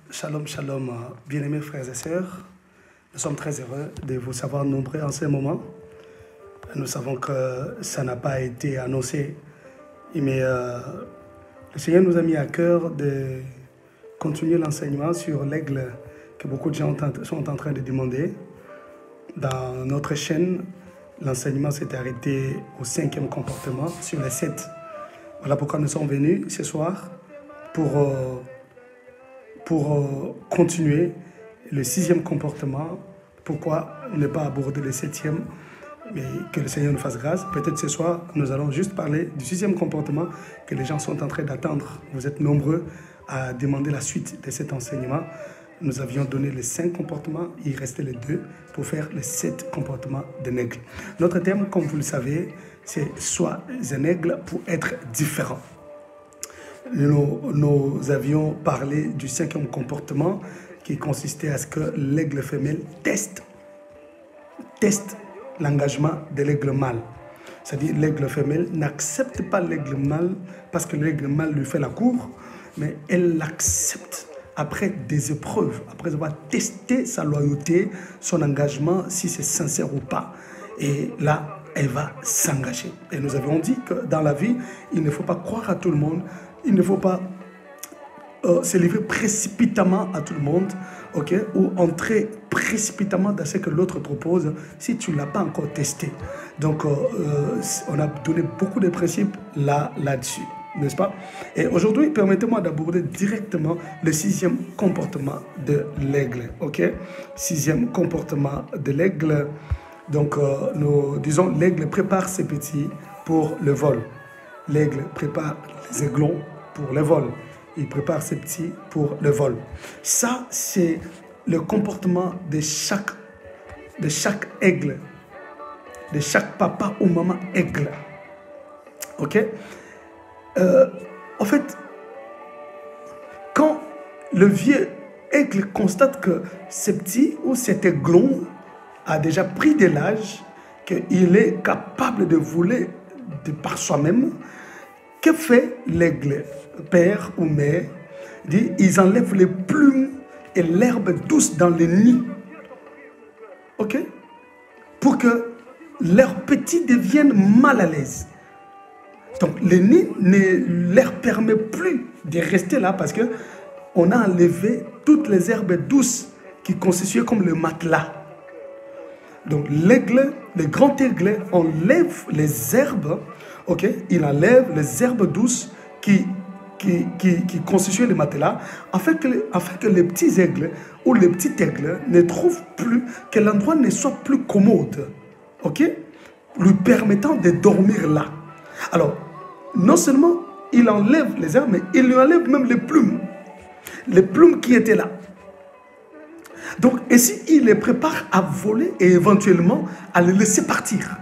Shalom, shalom, bien-aimés frères et sœurs. Nous sommes très heureux de vous savoir nombreux en ce moment. Nous savons que ça n'a pas été annoncé, mais le Seigneur nous a mis à cœur de continuer l'enseignement sur l'aigle que beaucoup de gens sont en train de demander. Dans notre chaîne, l'enseignement s'est arrêté au 5e comportement sur les 7. Voilà pourquoi nous sommes venus ce soir pour continuer le 6e comportement. Pourquoi ne pas aborder le 7e, mais que le Seigneur nous fasse grâce. Peut-être ce soir, nous allons juste parler du 6e comportement que les gens sont en train d'attendre. Vous êtes nombreux à demander la suite de cet enseignement. Nous avions donné les 5 comportements, il restait les 2 pour faire les 7 comportements d'un aigle. Notre thème, comme vous le savez, c'est « Sois un aigle pour être différent ». Nous avions parlé du 5e comportement qui consistait à ce que l'aigle femelle teste l'engagement de l'aigle mâle. C'est-à-dire l'aigle femelle n'accepte pas l'aigle mâle parce que l'aigle mâle lui fait la cour, mais elle l'accepte après des épreuves, après avoir testé sa loyauté, son engagement, si c'est sincère ou pas. Et là, elle va s'engager. Et nous avions dit que dans la vie, il ne faut pas croire à tout le monde, il ne faut pas se livrer précipitamment à tout le monde, okay, ou entrer précipitamment dans ce que l'autre propose si tu ne l'as pas encore testé. Donc, on a donné beaucoup de principes là-dessus, n'est-ce pas? Et aujourd'hui, permettez-moi d'aborder directement le 6e comportement de l'aigle. Ok, 6e comportement de l'aigle. Donc, nous disons, l'aigle prépare ses petits pour le vol. L'aigle prépare les aiglons pour le vol. Il prépare ses petits pour le vol. Ça, c'est le comportement de chaque aigle, de chaque papa ou maman aigle. Ok? En fait, quand le vieux aigle constate que ce petit ou cet aiglon a déjà pris de l'âge, qu'il est capable de voler de par soi-même, que fait l'aigle, père ou mère? Dit, ils enlèvent les plumes et l'herbe douce dans les nids. Ok? Pour que leurs petits deviennent mal à l'aise. Donc, les nids ne leur permet plus de rester là parce qu'on a enlevé toutes les herbes douces qui constituaient comme le matelas. Donc, l'aigle, le grand aigle enlève les herbes. Ok, il enlève les herbes douces qui constituent le matelas, afin que les petits aigles ou les petits aigles ne trouvent plus, que l'endroit ne soit plus commode, ok, lui permettant de dormir là. Alors, non seulement il enlève les herbes, mais il lui enlève même les plumes qui étaient là. Donc, ainsi, il les prépare à voler et éventuellement à les laisser partir.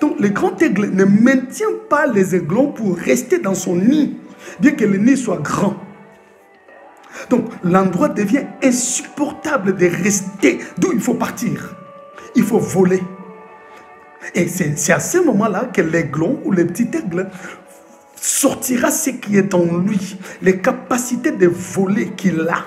Donc, le grand aigle ne maintient pas les aiglons pour rester dans son nid, bien que le nid soit grand. Donc, l'endroit devient insupportable de rester, d'où il faut partir. Il faut voler. Et c'est à ce moment-là que l'aiglon ou le petit aigle sortira ce qui est en lui, les capacités de voler qu'il a,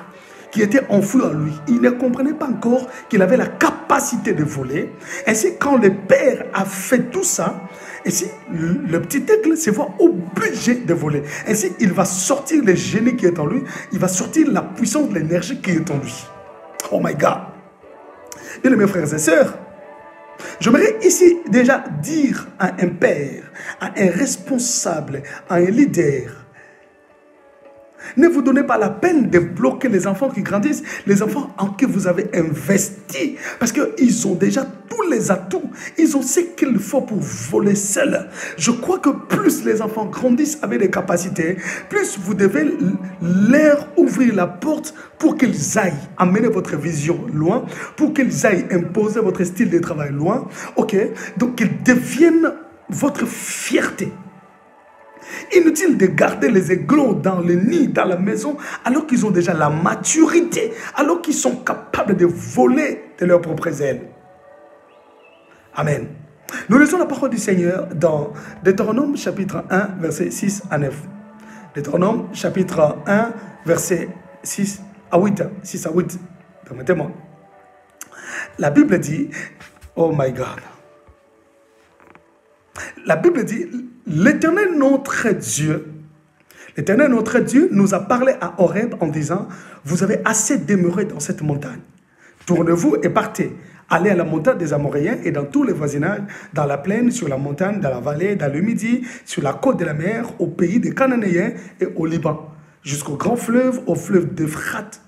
qui était enfoui en lui. Il ne comprenait pas encore qu'il avait la capacité de voler. Ainsi, quand le père a fait tout ça, ainsi, le petit aigle se voit obligé de voler. Ainsi, il va sortir le génie qui est en lui. Il va sortir la puissance de l'énergie qui est en lui. Oh my God! Bien, mes frères et sœurs, j'aimerais ici déjà dire à un père, à un responsable, à un leader, ne vous donnez pas la peine de bloquer les enfants qui grandissent, les enfants en qui vous avez investi. Parce qu'ils ont déjà tous les atouts. Ils ont ce qu'il faut pour voler seuls. Je crois que plus les enfants grandissent avec des capacités, plus vous devez leur ouvrir la porte pour qu'ils aillent amener votre vision loin, pour qu'ils aillent imposer votre style de travail loin. Ok? Donc qu'ils deviennent votre fierté. Inutile de garder les aiglons dans le nid, dans la maison, alors qu'ils ont déjà la maturité, alors qu'ils sont capables de voler de leurs propres ailes. Amen. Nous lisons la parole du Seigneur dans Deutéronome chapitre 1, versets 6 à 9. Deutéronome chapitre 1, verset 6 à 8. 6 à 8. Permettez-moi. La Bible dit, oh my God. La Bible dit, l'Éternel notre Dieu nous a parlé à Horeb en disant, vous avez assez demeuré dans cette montagne. Tournez-vous et partez. Allez à la montagne des Amoréens et dans tous les voisinages, dans la plaine, sur la montagne, dans la vallée, dans le midi, sur la côte de la mer, au pays des Cananéens et au Liban, jusqu'au grand fleuve, au fleuve d'Euphrate.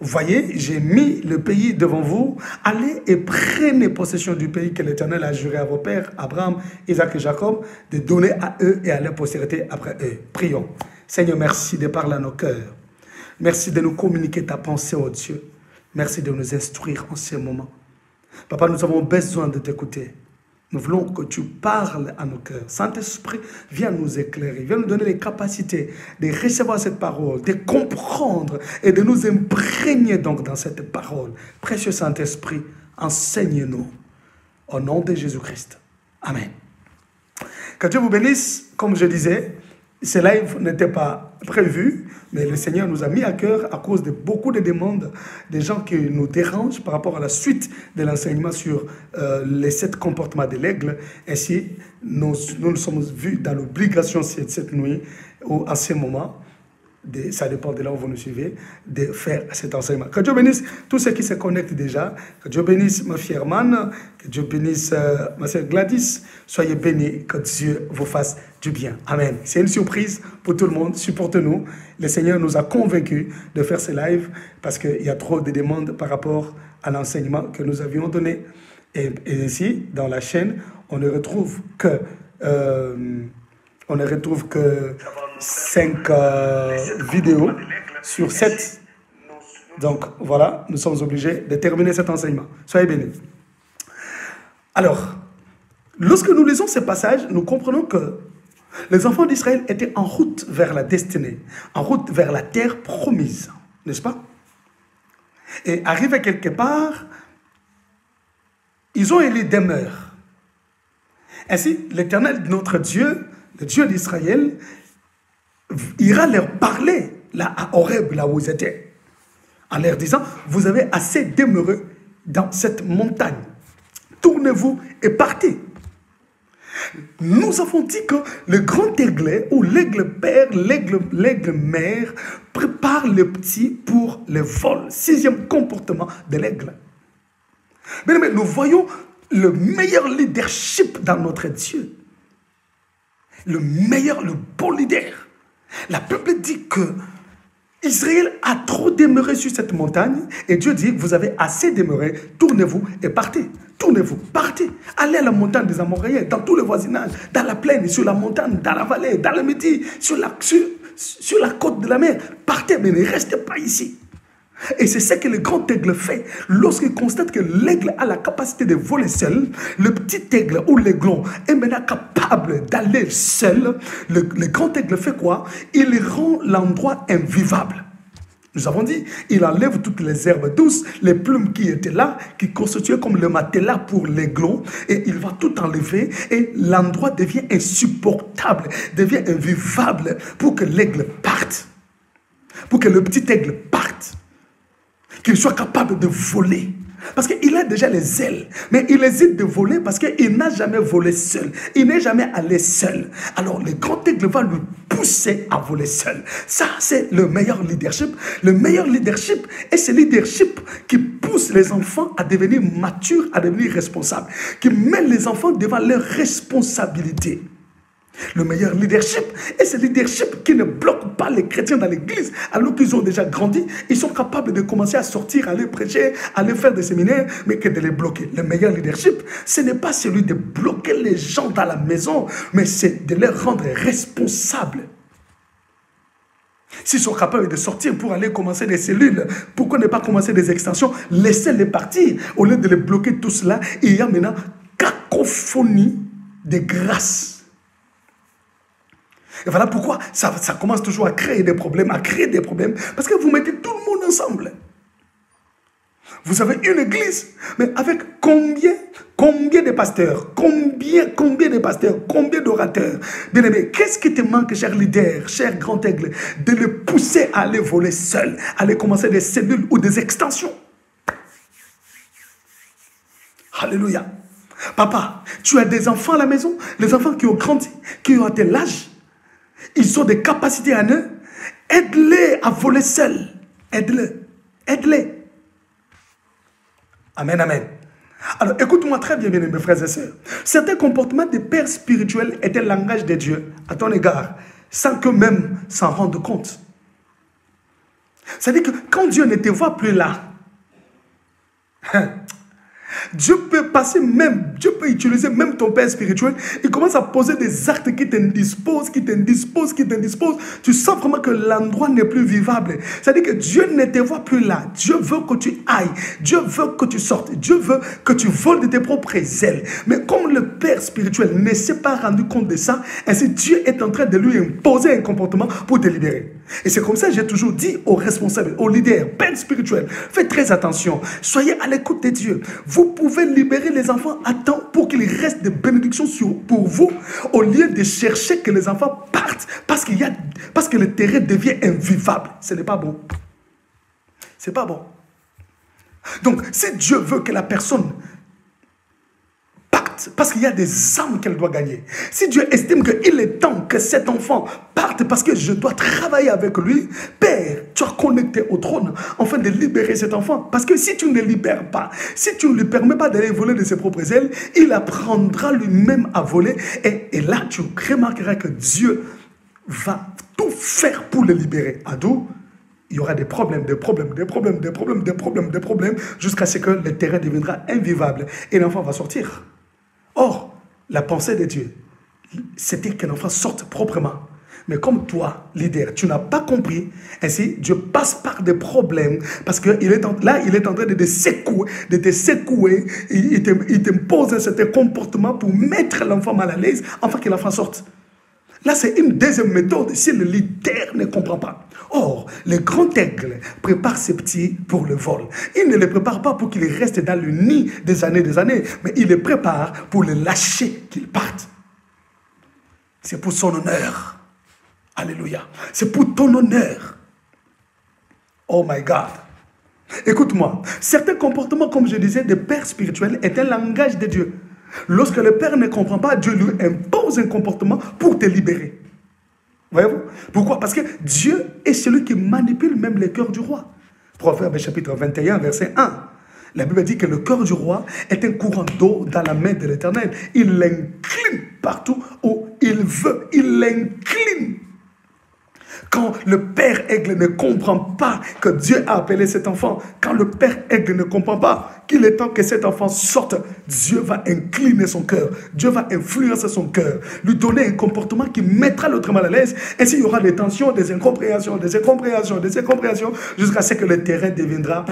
Voyez, j'ai mis le pays devant vous. Allez et prenez possession du pays que l'Éternel a juré à vos pères, Abraham, Isaac et Jacob, de donner à eux et à leur postérité après eux. Prions. Seigneur, merci de parler à nos cœurs. Merci de nous communiquer ta pensée, oh Dieu. Merci de nous instruire en ce moment. Papa, nous avons besoin de t'écouter. Nous voulons que tu parles à nos cœurs. Saint-Esprit, viens nous éclairer, viens nous donner les capacités de recevoir cette parole, de comprendre et de nous imprégner donc dans cette parole. Précieux Saint-Esprit, enseigne-nous au nom de Jésus-Christ. Amen. Que Dieu vous bénisse. Comme je disais, ce live n'était pas prévu, mais le Seigneur nous a mis à cœur à cause de beaucoup de demandes des gens qui nous dérangent par rapport à la suite de l'enseignement sur les 7 comportements de l'aigle. Ainsi, nous nous sommes vus dans l'obligation cette nuit ou à ce moment, ça dépend de là où vous nous suivez, de faire cet enseignement. Que Dieu bénisse tous ceux qui se connectent déjà. Que Dieu bénisse ma fière Hermane. Que Dieu bénisse ma sœur Gladys. Soyez bénis. Que Dieu vous fasse du bien. Amen. C'est une surprise pour tout le monde. Supportez-nous. Le Seigneur nous a convaincus de faire ce live parce qu'il y a trop de demandes par rapport à l'enseignement que nous avions donné. Et ici, dans la chaîne, on ne retrouve que 5 vidéos sur 7. Donc voilà, nous sommes obligés de terminer cet enseignement. Soyez bénis. Alors, lorsque nous lisons ces passages, nous comprenons que les enfants d'Israël étaient en route vers la destinée, en route vers la terre promise, n'est-ce pas? Et arrivés quelque part, ils ont élu demeure. Ainsi, l'Éternel, notre Dieu, le Dieu d'Israël, ira leur parler là à Horeb, là où ils étaient, en leur disant, vous avez assez demeuré dans cette montagne. Tournez-vous et partez. Nous avons dit que le grand aigle ou l'aigle père, l'aigle mère prépare le petit pour le vol. 6e comportement de l'aigle. Mais nous voyons le meilleur leadership dans notre Dieu. Le meilleur, le bon leader. La Bible dit que Israël a trop demeuré sur cette montagne et Dieu dit, vous avez assez demeuré, tournez-vous et partez. Tournez-vous, partez. Allez à la montagne des Amoréens, dans tous les voisinages, dans la plaine, sur la montagne, dans la vallée, dans le midi, sur la côte de la mer. Partez, mais ne restez pas ici. Et c'est ce que le grand aigle fait. Lorsqu'il constate que l'aigle a la capacité de voler seul, le petit aigle ou l'aiglon est maintenant capable d'aller seul. Le grand aigle fait quoi? Il rend l'endroit invivable. Nous avons dit, il enlève toutes les herbes douces, les plumes qui étaient là, qui constituaient comme le matelas pour l'aiglon, et il va tout enlever, et l'endroit devient insupportable, devient invivable pour que l'aigle parte, pour que le petit aigle parte, qu'il soit capable de voler. Parce qu'il a déjà les ailes, mais il hésite de voler parce qu'il n'a jamais volé seul. Il n'est jamais allé seul. Alors le grand aigle va lui pousser à voler seul. Ça, c'est le meilleur leadership. Le meilleur leadership est ce leadership qui pousse les enfants à devenir matures, à devenir responsables, qui met les enfants devant leurs responsabilités. Le meilleur leadership est ce leadership qui ne bloque pas les chrétiens dans l'église alors qu'ils ont déjà grandi. Ils sont capables de commencer à sortir, à aller prêcher, à aller faire des séminaires, mais que de les bloquer. Le meilleur leadership, ce n'est pas celui de bloquer les gens dans la maison, mais c'est de les rendre responsables. S'ils sont capables de sortir pour aller commencer des cellules, pourquoi ne pas commencer des extensions? Laissez-les partir. Au lieu de les bloquer tout cela, il y a maintenant cacophonie de grâce. Et voilà pourquoi ça commence toujours à créer des problèmes, parce que vous mettez tout le monde ensemble. Vous avez une église, mais avec combien de pasteurs, combien de pasteurs, combien d'orateurs. Bien aimé, qu'est-ce qui te manque, cher leader, cher grand aigle, de le pousser à aller voler seul, à aller commencer des cellules ou des extensions? Alléluia. Papa, tu as des enfants à la maison, les enfants qui ont grandi, qui ont atteint l'âge, ils ont des capacités en eux. Aide-les à voler seuls. Aide-les. Amen, amen. Alors, écoute-moi très bien, mes frères et sœurs. Certains comportements des pères spirituels étaient le langage de Dieu à ton égard, sans qu'eux-mêmes s'en rendent compte. C'est-à-dire que quand Dieu ne te voit plus là, Dieu peut utiliser même ton père spirituel. Il commence à poser des actes qui t'indisposent. Tu sens vraiment que l'endroit n'est plus vivable. C'est-à-dire que Dieu ne te voit plus là. Dieu veut que tu ailles. Dieu veut que tu sortes. Dieu veut que tu voles de tes propres ailes. Mais comme le père spirituel ne s'est pas rendu compte de ça, ainsi Dieu est en train de lui imposer un comportement pour te libérer. Et c'est comme ça que j'ai toujours dit aux responsables, aux leaders, pères spirituels, faites très attention. Soyez à l'écoute de Dieu. Vous pouvez libérer les enfants à temps pour qu'il reste des bénédictions pour vous, au lieu de chercher que les enfants partent parce que le terrain devient invivable. Ce n'est pas bon. C'est pas bon. Donc, si Dieu veut que la personne parte parce qu'il y a des âmes qu'elle doit gagner, si Dieu estime qu'il est temps que cet enfant parte parce que je dois travailler avec lui, Père, tu as connecté au trône afin de libérer cet enfant. Parce que si tu ne le libères pas, si tu ne lui permets pas d'aller voler de ses propres ailes, il apprendra lui-même à voler. Et là, tu remarqueras que Dieu va tout faire pour le libérer. À d'où il y aura des problèmes, jusqu'à ce que le terrain deviendra invivable et l'enfant va sortir. Or, la pensée de Dieu, c'était que l'enfant sorte proprement. Mais comme toi, leader, tu n'as pas compris, ainsi Dieu passe par des problèmes parce qu'il est en train de te secouer, il t'impose un certain comportement pour mettre l'enfant mal à l'aise afin que l'enfant sorte. Là, c'est une deuxième méthode si le leader ne comprend pas. Or, le grand aigle prépare ses petits pour le vol. Il ne les prépare pas pour qu'ils restent dans le nid des années, mais il les prépare pour les lâcher, qu'ils partent. C'est pour son honneur. Alléluia. C'est pour ton honneur. Oh my God. Écoute-moi. Certains comportements, comme je disais, des pères spirituels est un langage de Dieu. Lorsque le père ne comprend pas, Dieu lui impose un comportement pour te libérer. Voyez-vous? Pourquoi? Parce que Dieu est celui qui manipule même les cœurs du roi. Proverbe chapitre 21, verset 1. La Bible dit que le cœur du roi est un courant d'eau dans la main de l'Éternel. Il l'incline partout où il veut. Il l'incline. Quand le père aigle ne comprend pas que Dieu a appelé cet enfant, quand le père aigle ne comprend pas qu'il est temps que cet enfant sorte, Dieu va incliner son cœur, Dieu va influencer son cœur, lui donner un comportement qui mettra l'autre mal à l'aise. Ainsi, il y aura des tensions, des incompréhensions, jusqu'à ce que le terrain deviendra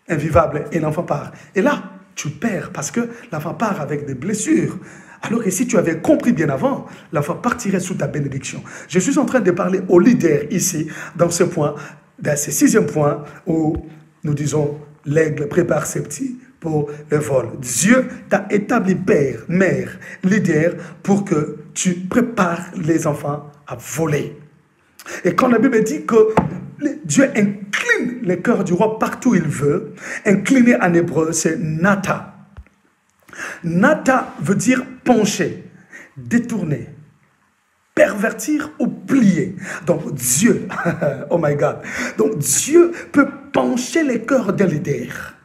invivable et l'enfant part. Et là, tu perds parce que l'enfant part avec des blessures. Alors que si tu avais compris bien avant, l'enfant partirait sous ta bénédiction. Je suis en train de parler aux leaders ici, dans ce point, dans ce 6e point, où nous disons, l'aigle prépare ses petits pour le vol. Dieu t'a établi père, mère, leader, pour que tu prépares les enfants à voler. Et quand la Bible dit que Dieu incline le cœur du roi partout où il veut, incliner en hébreu, c'est nata. Nata veut dire pencher, détourner, pervertir ou plier. Donc Dieu, oh my God, donc Dieu peut pencher les cœurs d'un leader.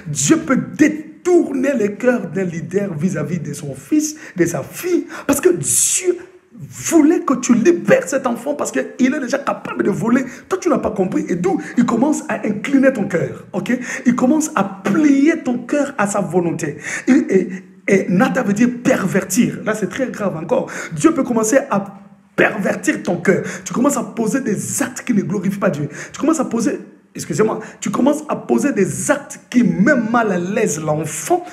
Dieu peut détourner les cœurs d'un leader vis-à-vis de son fils, de sa fille, parce que Dieu voulait que tu libères cet enfant parce qu'il est déjà capable de voler. Toi, tu n'as pas compris. Et d'où il commence à incliner ton cœur. Ok? Il commence à plier ton cœur à sa volonté. Et nata veut dire pervertir. Là, c'est très grave encore. Dieu peut commencer à pervertir ton cœur. Tu commences à poser des actes qui ne glorifient pas Dieu. Tu commences à poser, tu commences à poser des actes qui mettent mal à l'aise l'enfant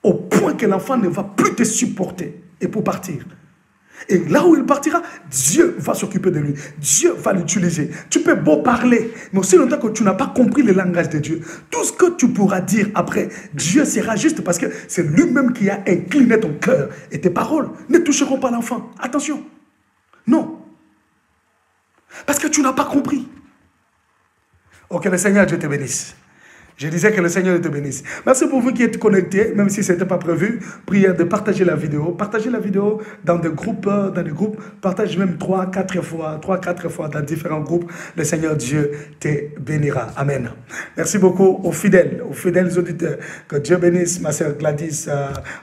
au point que l'enfant ne va plus te supporter et pour partir. Et là où il partira, Dieu va s'occuper de lui. Dieu va l'utiliser. Tu peux beau parler, mais aussi longtemps que tu n'as pas compris le langage de Dieu, tout ce que tu pourras dire après, Dieu sera juste parce que c'est lui-même qui a incliné ton cœur. Et tes paroles ne toucheront pas l'enfant. Attention. Non. Parce que tu n'as pas compris. Oh, que le Seigneur Dieu te bénisse. Je disais que le Seigneur te bénisse. Merci pour vous qui êtes connectés, même si ce n'était pas prévu. Prière de partager la vidéo. Partagez la vidéo dans des groupes. Partage même 3-4 fois dans différents groupes. Le Seigneur Dieu te bénira. Amen. Merci beaucoup aux fidèles auditeurs. Que Dieu bénisse ma sœur Gladys,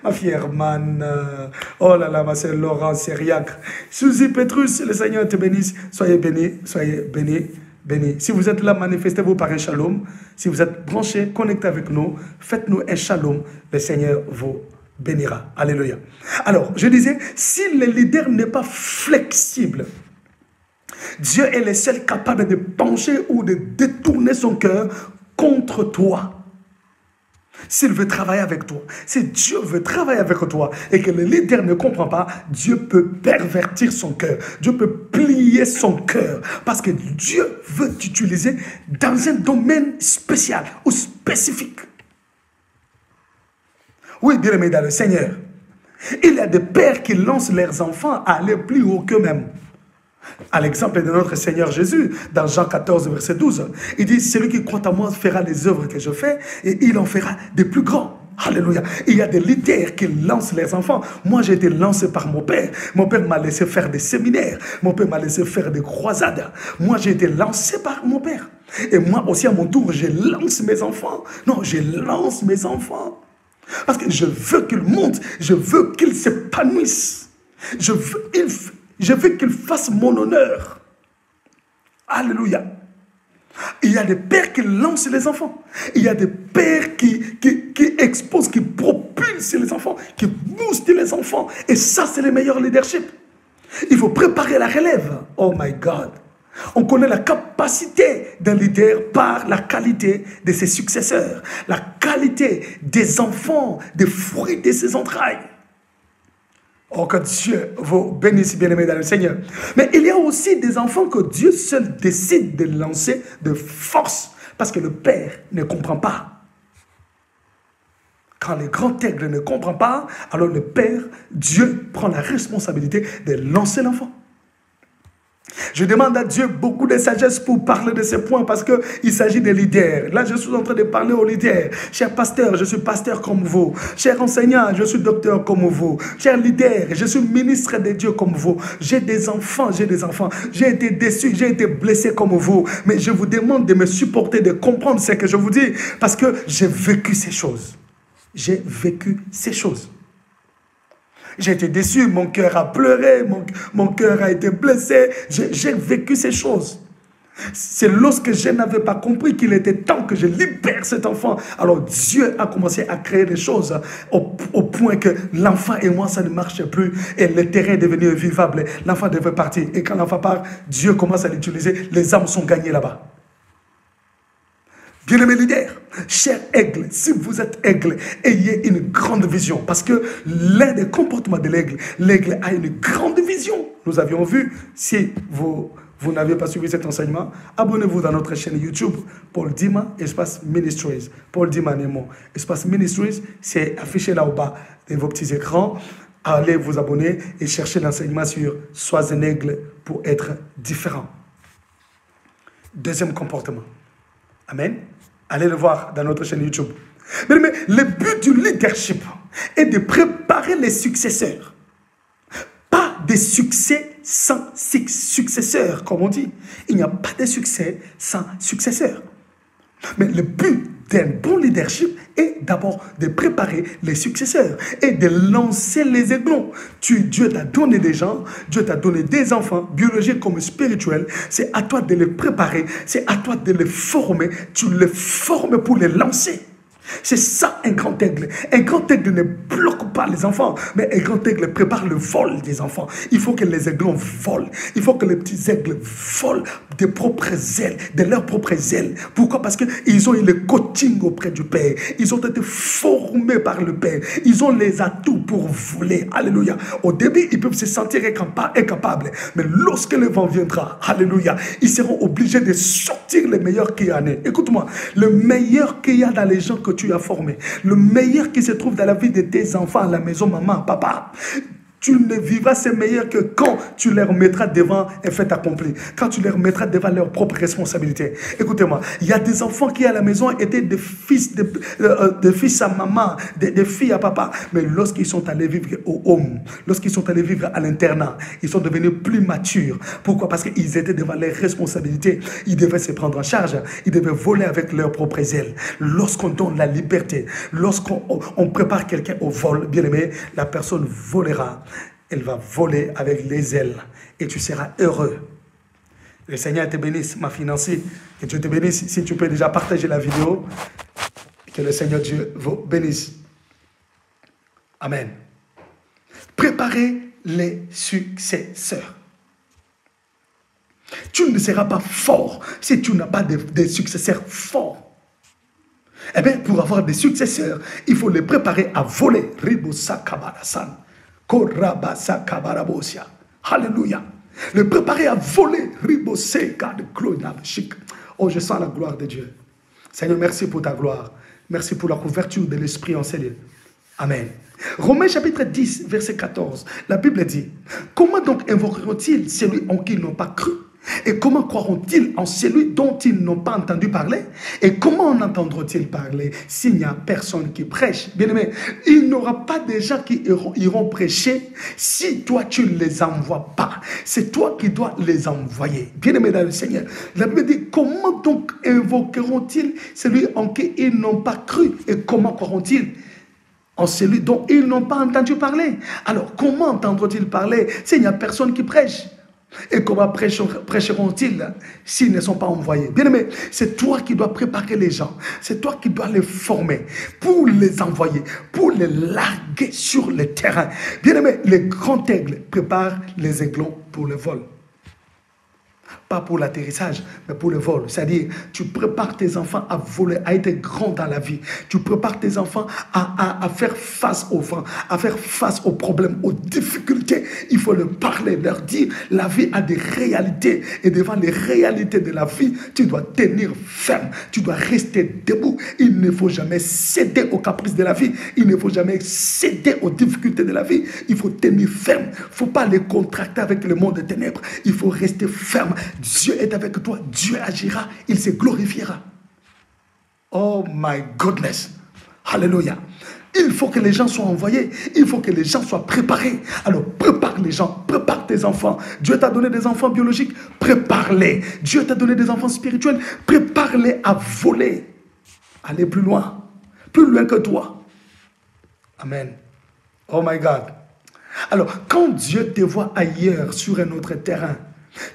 ma fille Herman, oh là là, ma sœur Laurence Seriac, Suzy Petrus, le Seigneur te bénisse. Soyez bénis, soyez bénis. Béni. Si vous êtes là, manifestez-vous par un shalom. Si vous êtes branchés, connectés avec nous, faites-nous un shalom. Le Seigneur vous bénira. Alléluia. Alors, je disais, si le leader n'est pas flexible, Dieu est le seul capable de pencher ou de détourner son cœur contre toi. S'il veut travailler avec toi, si Dieu veut travailler avec toi et que le leader ne comprend pas, Dieu peut pervertir son cœur. Dieu peut plier son cœur parce que Dieu veut t'utiliser dans un domaine spécial ou spécifique. Oui, bien-aimés dans le Seigneur, il y a des pères qui lancent leurs enfants à aller plus haut qu'eux-mêmes. À l'exemple de notre Seigneur Jésus, dans Jean 14, verset 12, il dit, celui qui croit en moi fera les œuvres que je fais et il en fera des plus grands. Alléluia. Il y a des leaders qui lancent leurs enfants. Moi, j'ai été lancé par mon père. Mon père m'a laissé faire des séminaires. Mon père m'a laissé faire des croisades. Moi, j'ai été lancé par mon père. Et moi aussi, à mon tour, je lance mes enfants. Non, je lance mes enfants. Parce que je veux qu'ils montent. Je veux qu'ils s'épanouissent. Je veux qu'il fasse mon honneur. Alléluia. Il y a des pères qui lancent les enfants. Il y a des pères qui exposent, qui propulsent les enfants, qui boostent les enfants. Et ça, c'est le meilleur leadership. Il faut préparer la relève. Oh my God. On connaît la capacité d'un leader par la qualité de ses successeurs. La qualité des enfants, des fruits de ses entrailles. Oh, que Dieu vous bénisse, bien-aimés dans le Seigneur. Mais il y a aussi des enfants que Dieu seul décide de lancer de force parce que le Père ne comprend pas. Quand le grand aigle ne comprend pas, alors le Père, Dieu, prend la responsabilité de lancer l'enfant. Je demande à Dieu beaucoup de sagesse pour parler de ces points parce qu'il s'agit des leaders. Là, je suis en train de parler aux leaders. Cher pasteur, je suis pasteur comme vous. Cher enseignant, je suis docteur comme vous. Cher leader, je suis ministre de Dieu comme vous. J'ai des enfants, j'ai des enfants. J'ai été déçu, j'ai été blessé comme vous. Mais je vous demande de me supporter, de comprendre ce que je vous dis parce que j'ai vécu ces choses. J'ai vécu ces choses. J'ai été déçu, mon cœur a pleuré, mon cœur a été blessé. J'ai vécu ces choses. C'est lorsque je n'avais pas compris qu'il était temps que je libère cet enfant. Alors Dieu a commencé à créer des choses au point que l'enfant et moi, ça ne marchait plus. Et le terrain est devenu invivable. L'enfant devait partir. Et quand l'enfant part, Dieu commence à l'utiliser. Les âmes sont gagnées là-bas. Bien-aimés leaders, chers aigles, si vous êtes aigle, ayez une grande vision. Parce que l'un des comportements de l'aigle, l'aigle a une grande vision. Nous avions vu, si vous n'avez pas suivi cet enseignement, abonnez-vous dans notre chaîne YouTube, Paul Dima, espace Ministries. Paul Dima Nemo, espace Ministries, c'est affiché là au bas de vos petits écrans. Allez vous abonner et chercher l'enseignement sur « Sois un aigle pour être différent ». Deuxième comportement. Amen. Allez le voir dans notre chaîne YouTube. Mais le but du leadership est de préparer les successeurs. Pas de succès sans successeur, comme on dit. Il n'y a pas de succès sans successeur. Mais le but d'un bon leadership est d'abord de préparer les successeurs et de lancer les aiglons. Dieu t'a donné des gens, Dieu t'a donné des enfants, biologiques comme spirituels. C'est à toi de les préparer, c'est à toi de les former. Tu les formes pour les lancer. C'est ça un grand aigle. Un grand aigle ne bloque pas les enfants, mais un grand aigle prépare le vol des enfants. Il faut que les aiglons volent. Il faut que les petits aigles volent des propres ailes, de leurs propres ailes. Pourquoi? Parce qu'ils ont eu le coaching auprès du Père. Ils ont été formés par le Père. Ils ont les atouts pour voler. Alléluia. Au début, ils peuvent se sentir incapables. Mais lorsque le vent viendra, alléluia, ils seront obligés de sortir le meilleur qu'il y en ait. Écoute-moi, le meilleur qu'il y a dans les gens que tu as formés, le meilleur qui se trouve dans la vie de tes enfants à la maison, maman, papa, tu ne vivras ces meilleurs que quand tu les remettras devant un fait accompli. Quand tu les remettras devant leurs propres responsabilités. Écoutez-moi, il y a des enfants qui à la maison étaient des fils, de fils à maman, des filles à papa. Mais lorsqu'ils sont allés vivre au home, lorsqu'ils sont allés vivre à l'internat, ils sont devenus plus matures. Pourquoi? Parce qu'ils étaient devant leurs responsabilités. Ils devaient se prendre en charge. Ils devaient voler avec leurs propres ailes. Lorsqu'on donne la liberté, lorsqu'on prépare quelqu'un au vol, bien aimé, la personne volera. Elle va voler avec les ailes et tu seras heureux. Le Seigneur te bénisse, ma financier. Que Dieu te bénisse. Si tu peux déjà partager la vidéo, que le Seigneur Dieu vous bénisse. Amen. Préparez les successeurs. Tu ne seras pas fort si tu n'as pas de successeurs forts. Eh bien, pour avoir des successeurs, il faut les préparer à voler. Ribosa kabarasan. Alléluia. Le préparer à voler. Oh, je sens la gloire de Dieu. Seigneur, merci pour ta gloire. Merci pour la couverture de l'Esprit enseigné. Amen. Romains chapitre 10, verset 14. La Bible dit: comment donc invoqueront-ils celui en qui ils n'ont pas cru? Et comment croiront-ils en celui dont ils n'ont pas entendu parler? Et comment en entendront-ils parler s'il n'y a personne qui prêche? Bien aimé, il n'y aura pas de gens qui iront prêcher si toi tu ne les envoies pas. C'est toi qui dois les envoyer. Bien aimé dans le Seigneur, la Bible dit: comment donc invoqueront-ils celui en qui ils n'ont pas cru? Et comment croiront-ils en celui dont ils n'ont pas entendu parler? Alors comment entendront-ils parler s'il n'y a personne qui prêche? Et comment prêcheront-ils s'ils ne sont pas envoyés? Bien aimé, c'est toi qui dois préparer les gens. C'est toi qui dois les former pour les envoyer, pour les larguer sur le terrain. Bien aimé, les grands aigles préparent les aiglons pour le vol. Pas pour l'atterrissage, mais pour le vol. C'est-à-dire, tu prépares tes enfants à voler, à être grands dans la vie. Tu prépares tes enfants à faire face au vent, à faire face aux problèmes, aux difficultés. Il faut leur parler, leur dire, la vie a des réalités. Et devant les réalités de la vie, tu dois tenir ferme. Tu dois rester debout. Il ne faut jamais céder aux caprices de la vie. Il ne faut jamais céder aux difficultés de la vie. Il faut tenir ferme. Il ne faut pas les contracter avec le monde des ténèbres. Il faut rester ferme. Dieu est avec toi, Dieu agira, il se glorifiera. Oh my goodness. Alléluia. Il faut que les gens soient envoyés, il faut que les gens soient préparés. Alors prépare les gens, prépare tes enfants. Dieu t'a donné des enfants biologiques, prépare-les. Dieu t'a donné des enfants spirituels, prépare-les à voler. Aller plus loin que toi. Amen. Oh my God. Alors quand Dieu te voit ailleurs sur un autre terrain,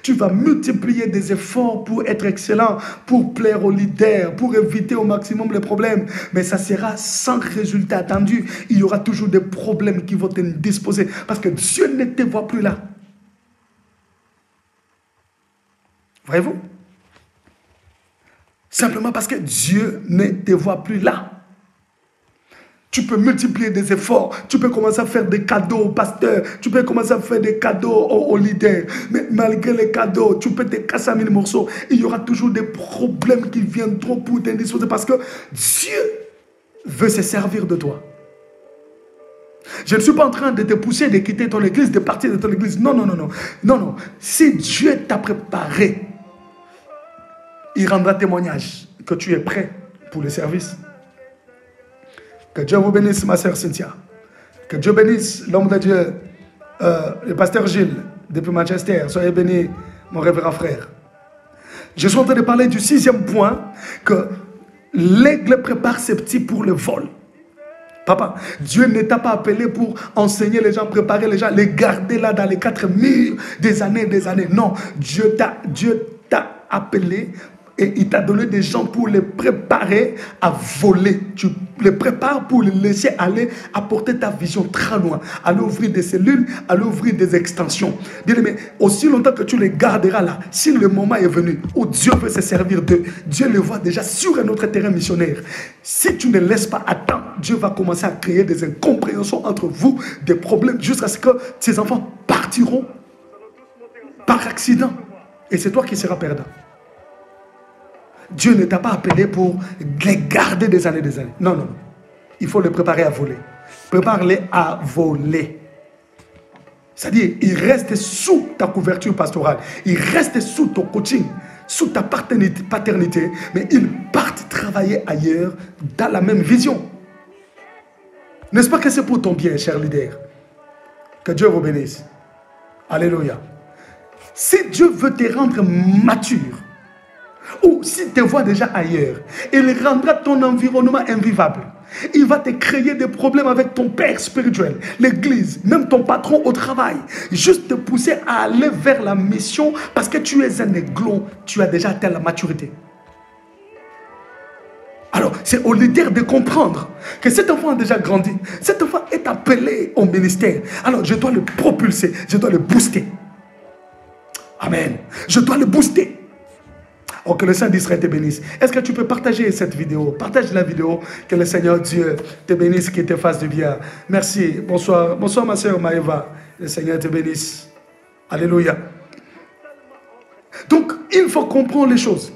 tu vas multiplier des efforts pour être excellent, pour plaire aux leaders, pour éviter au maximum les problèmes. Mais ça sera sans résultat attendu. Il y aura toujours des problèmes qui vont te disposer parce que Dieu ne te voit plus là. Voyez-vous? Simplement parce que Dieu ne te voit plus là. Tu peux multiplier des efforts. Tu peux commencer à faire des cadeaux aux pasteurs. Tu peux commencer à faire des cadeaux aux leaders. Mais malgré les cadeaux, tu peux te casser à 1000 morceaux. Il y aura toujours des problèmes qui viendront pour t'indisposer parce que Dieu veut se servir de toi. Je ne suis pas en train de te pousser de quitter ton église, de partir de ton église. Non, non, non, non. Non, non. Si Dieu t'a préparé, il rendra témoignage que tu es prêt pour le service. Que Dieu vous bénisse, ma sœur Cynthia. Que Dieu bénisse l'homme de Dieu, le pasteur Gilles, depuis Manchester. Soyez bénis, mon révérend frère. Je suis en train de parler du 6e point, que l'aigle prépare ses petits pour le vol. Papa, Dieu ne t'a pas appelé pour enseigner les gens, préparer les gens, les garder là dans les 4 murs des années. Non, Dieu t'a appelé Et il t'a donné des gens pour les préparer à voler. Tu les prépares pour les laisser aller apporter ta vision très loin. Aller ouvrir des cellules, aller ouvrir des extensions. Bien-aimé, aussi longtemps que tu les garderas là, si le moment est venu où Dieu veut se servir d'eux, Dieu les voit déjà sur un autre terrain missionnaire. Si tu ne laisses pas attendre, Dieu va commencer à créer des incompréhensions entre vous, des problèmes, jusqu'à ce que ces enfants partiront par accident. Et c'est toi qui seras perdant. Dieu ne t'a pas appelé pour les garder des années. Non, non. Il faut les préparer à voler. Prépare-les à voler. C'est-à-dire, ils restent sous ta couverture pastorale. Ils restent sous ton coaching, sous ta paternité, mais ils partent travailler ailleurs dans la même vision. N'est-ce pas que c'est pour ton bien, cher leader? Que Dieu vous bénisse. Alléluia. Si Dieu veut te rendre mature, ou s'il te voit déjà ailleurs, il rendra ton environnement invivable. Il va te créer des problèmes avec ton père spirituel, l'église, même ton patron au travail. Juste te pousser à aller vers la mission parce que tu es un aiglon, tu as déjà atteint la maturité. Alors, c'est au leader de comprendre que cet enfant a déjà grandi. Cet enfant est appelé au ministère. Alors, je dois le propulser, je dois le booster. Amen. Je dois le booster. Oh, que le Saint d'Israël te bénisse. Est-ce que tu peux partager cette vidéo? Partage la vidéo. Que le Seigneur Dieu te bénisse, qu'il te fasse du bien. Merci. Bonsoir. Bonsoir ma soeur Maëva. Le Seigneur te bénisse. Alléluia. Donc, il faut comprendre les choses.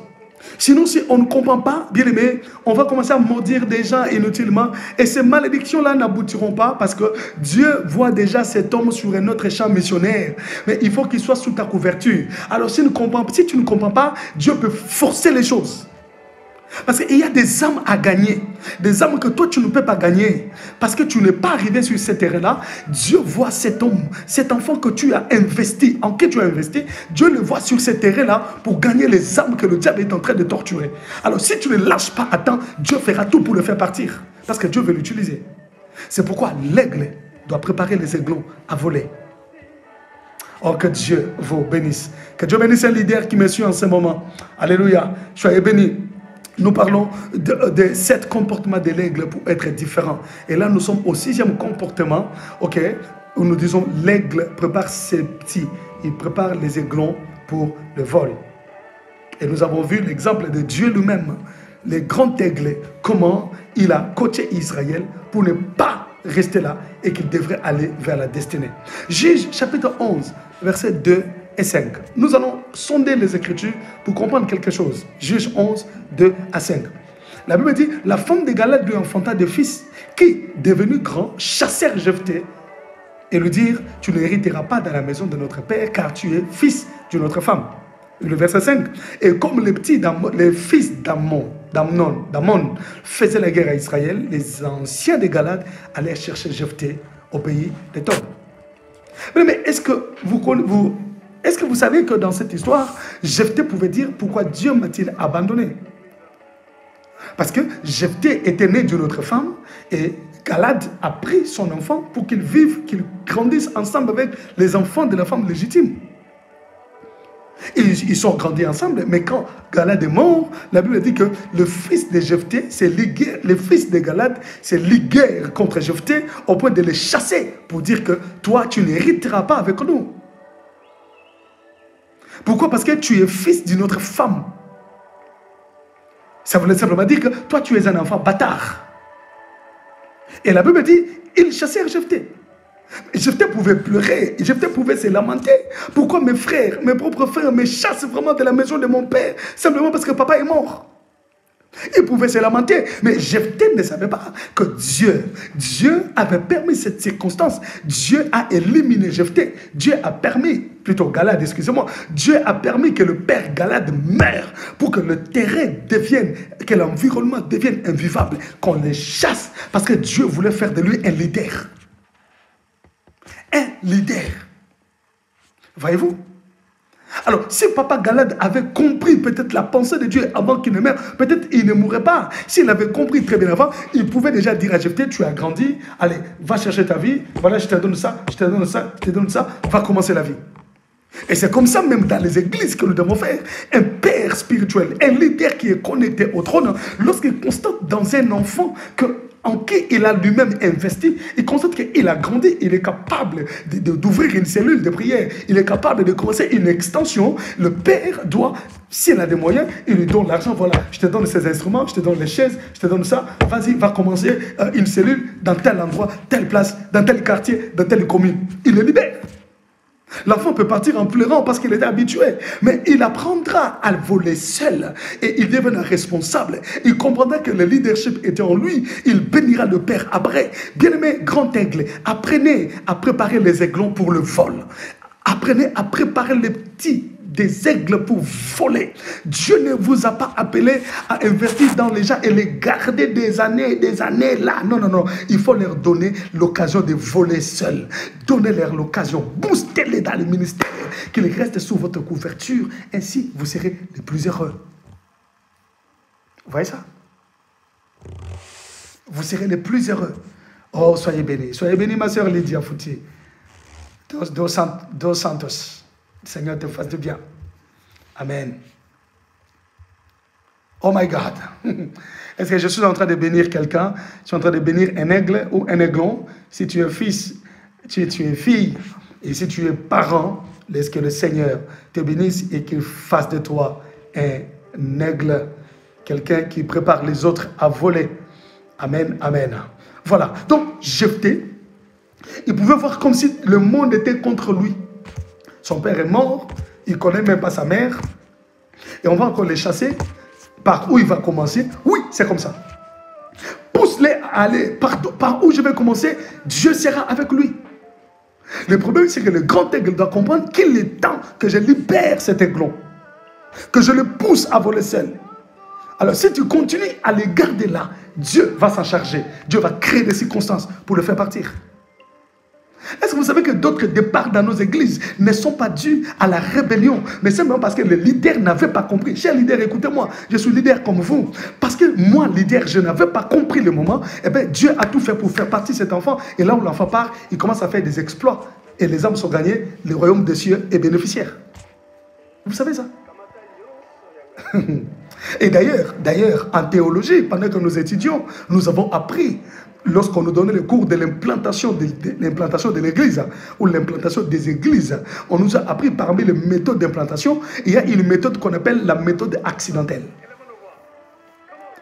Sinon, si on ne comprend pas, bien aimé, on va commencer à maudire des gens inutilement. Et ces malédictions-là n'aboutiront pas parce que Dieu voit déjà cet homme sur un autre champ missionnaire. Mais il faut qu'il soit sous ta couverture. Alors, si tu ne comprends pas, Dieu peut forcer les choses. Parce qu'il y a des âmes à gagner. Des âmes que toi, tu ne peux pas gagner. Parce que tu n'es pas arrivé sur ce terrain-là. Dieu voit cet homme, cet enfant que tu as investi, en qui tu as investi. Dieu le voit sur ce terrain-là pour gagner les âmes que le diable est en train de torturer. Alors, si tu ne lâches pas à temps, Dieu fera tout pour le faire partir. Parce que Dieu veut l'utiliser. C'est pourquoi l'aigle doit préparer les aiglons à voler. Oh, que Dieu vous bénisse. Que Dieu bénisse un leader qui me suit en ce moment. Alléluia. Soyez bénis. Nous parlons de 7 comportements de l'aigle pour être différent. Et là, nous sommes au 6e comportement, ok, où nous disons l'aigle prépare ses petits. Il prépare les aiglons pour le vol. Et nous avons vu l'exemple de Dieu lui-même, le grand aigle, comment il a coaché Israël pour ne pas rester là et qu'il devrait aller vers la destinée. Juge chapitre 11, versets 2 et 5. Nous allons sonder les Écritures pour comprendre quelque chose. Juge 11, 2 à 5. La Bible dit, la femme de Galad lui enfanta des fils qui, devenus grands, chassèrent Jephthé et lui dirent, tu n'hériteras pas dans la maison de notre père car tu es fils d'une autre femme. Le verset 5. Et comme les fils d'Amnon faisaient la guerre à Israël, les anciens de Galad allaient chercher Jephthé au pays des Tob. Mais est-ce que vous savez que dans cette histoire, Jephthé pouvait dire pourquoi Dieu m'a-t-il abandonné? Parce que Jephthé était né d'une autre femme et Galad a pris son enfant pour qu'ils vivent, qu'ils grandissent ensemble avec les enfants de la femme légitime. Ils sont grandis ensemble, mais quand Galad est mort, la Bible dit que le fils de Jephthé, les fils de Galad, c'est liguèrent contre Jephthé au point de les chasser pour dire que toi, tu n'hériteras pas avec nous. Pourquoi? Parce que tu es fils d'une autre femme. Ça voulait simplement dire que toi, tu es un enfant bâtard. Et la Bible dit, ils chassèrent Jephthé. Jephthé pouvait pleurer, Jephthé pouvait se lamenter. Pourquoi mes frères, mes propres frères me chassent vraiment de la maison de mon père? Simplement parce que papa est mort. Il pouvait se lamenter, mais Jephthé ne savait pas que Dieu avait permis cette circonstance. Dieu a éliminé Jephthé. Dieu a permis, plutôt Galad, excusez-moi, Dieu a permis que le père Galad meure pour que le terrain devienne, que l'environnement devienne invivable, qu'on les chasse, parce que Dieu voulait faire de lui un leader. Un leader. Voyez-vous? Alors, si papa Galad avait compris peut-être la pensée de Dieu avant qu'il ne meure, peut-être il ne mourrait pas. S'il avait compris très bien avant, il pouvait déjà dire à Jephthé, tu as grandi, allez, va chercher ta vie, voilà, je te donne ça, je te donne ça, je te donne ça, va commencer la vie. Et c'est comme ça même dans les églises que nous devons faire. Un père spirituel, un leader qui est connecté au trône, lorsqu'il constate dans un enfant en qui il a lui-même investi, il constate qu'il a grandi, il est capable d'ouvrir une cellule de prière, il est capable de commencer une extension. Le père doit, s'il a des moyens, il lui donne l'argent, voilà, je te donne ces instruments, je te donne les chaises, je te donne ça, vas-y, va commencer une cellule dans tel endroit, telle place, dans tel quartier, dans telle commune. Il le libère. L'enfant peut partir en pleurant parce qu'il était habitué, mais il apprendra à voler seul et il deviendra responsable. Il comprendra que le leadership était en lui. Il bénira le Père après. Bien-aimé, grand aigle, apprenez à préparer les aiglons pour le vol. Apprenez à préparer les petits des aigles pour voler. Dieu ne vous a pas appelé à investir dans les gens et les garder des années là. Non, non, non. Il faut leur donner l'occasion de voler seuls. Donnez-leur l'occasion. Boostez-les dans le ministère. Qu'ils restent sous votre couverture. Ainsi, vous serez les plus heureux. Vous voyez ça? Vous serez les plus heureux. Oh, soyez bénis. Soyez bénis, ma soeur Lydia Fouti. Dos Santos. Seigneur te fasse du bien. Amen. Oh my God. Est-ce que je suis en train de bénir quelqu'un? Je suis en train de bénir un aigle ou un aiglon. Si tu es fils, tu es fille, et si tu es parent, laisse que le Seigneur te bénisse et qu'il fasse de toi un aigle, quelqu'un qui prépare les autres à voler. Amen, amen. Voilà. Donc, Jephthé, il pouvait voir comme si le monde était contre lui. Son père est mort, il ne connaît même pas sa mère. Et on va encore les chasser. Par où il va commencer? Oui, c'est comme ça. Pousse-les à aller par où je vais commencer. Dieu sera avec lui. Le problème, c'est que le grand aigle doit comprendre qu'il est temps que je libère cet aiglon. Que je le pousse à voler seul. Alors, si tu continues à les garder là, Dieu va s'en charger. Dieu va créer des circonstances pour le faire partir. Est-ce que vous savez que d'autres départs dans nos églises ne sont pas dus à la rébellion, mais simplement parce que les leaders n'avaient pas compris? Chers leaders, écoutez-moi, je suis leader comme vous. Parce que moi, leader, je n'avais pas compris le moment. Eh bien, Dieu a tout fait pour faire partir cet enfant. Et là où l'enfant part, il commence à faire des exploits. Et les âmes sont gagnées, le royaume des cieux est bénéficiaire. Vous savez ça? Et d'ailleurs, en théologie, pendant que nous étudions, nous avons appris, lorsqu'on nous donnait le cours de l'implantation de l'église, ou l'implantation des églises, on nous a appris parmi les méthodes d'implantation, il y a une méthode qu'on appelle la méthode accidentelle.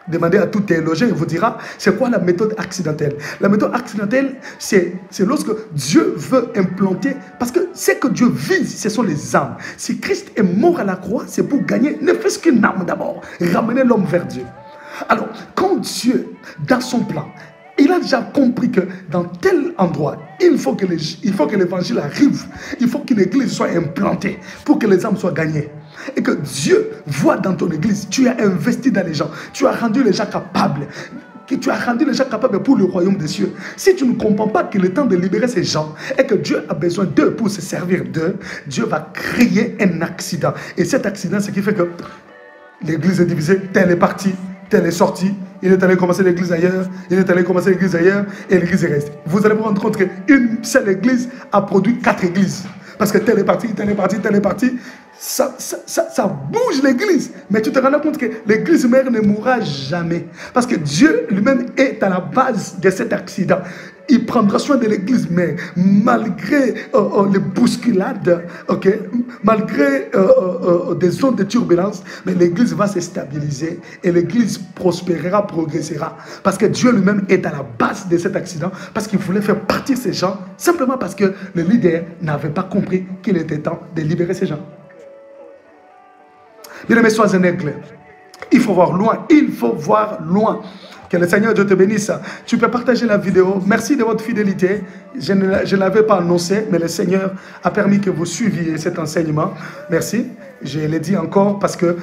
Demandez à tout théologien, il vous dira, c'est quoi la méthode accidentelle? La méthode accidentelle, c'est lorsque Dieu veut implanter, parce que ce que Dieu vise, ce sont les âmes. Si Christ est mort à la croix, c'est pour gagner, ne fût-ce qu'une âme d'abord, ramener l'homme vers Dieu. Alors, quand Dieu, dans son plan, il a déjà compris que dans tel endroit, il faut que l'évangile arrive, il faut qu'une église soit implantée pour que les âmes soient gagnées. Et que Dieu voit dans ton église, tu as investi dans les gens, tu as rendu les gens capables, pour le royaume des cieux. Si tu ne comprends pas qu'il est temps de libérer ces gens et que Dieu a besoin d'eux pour se servir d'eux, Dieu va créer un accident. Et cet accident, c'est ce qui fait que l'église est divisée, tel est parti, tel est sorti, il est allé commencer l'église ailleurs, il est allé commencer l'église ailleurs, et l'église est restée. Vous allez vous rendre compte qu'une seule église a produit 4 églises. Parce que tel est parti, tel est parti, tel est parti. Ça bouge l'église. Mais tu te rends compte que l'église mère ne mourra jamais. Parce que Dieu lui-même est à la base de cet accident. Il prendra soin de l'église mère. Malgré les bousculades, malgré des zones de turbulence, mais l'église va se stabiliser et l'église prospérera, progressera. Parce que Dieu lui-même est à la base de cet accident. Parce qu'il voulait faire partir ces gens, simplement parce que le leader n'avait pas compris qu'il était temps de libérer ces gens. Bien-aimé, sois un aigle. Il faut voir loin. Il faut voir loin. Que le Seigneur Dieu te bénisse. Tu peux partager la vidéo. Merci de votre fidélité. Je ne l'avais pas annoncé, mais le Seigneur a permis que vous suiviez cet enseignement. Merci. Je l'ai dit encore parce que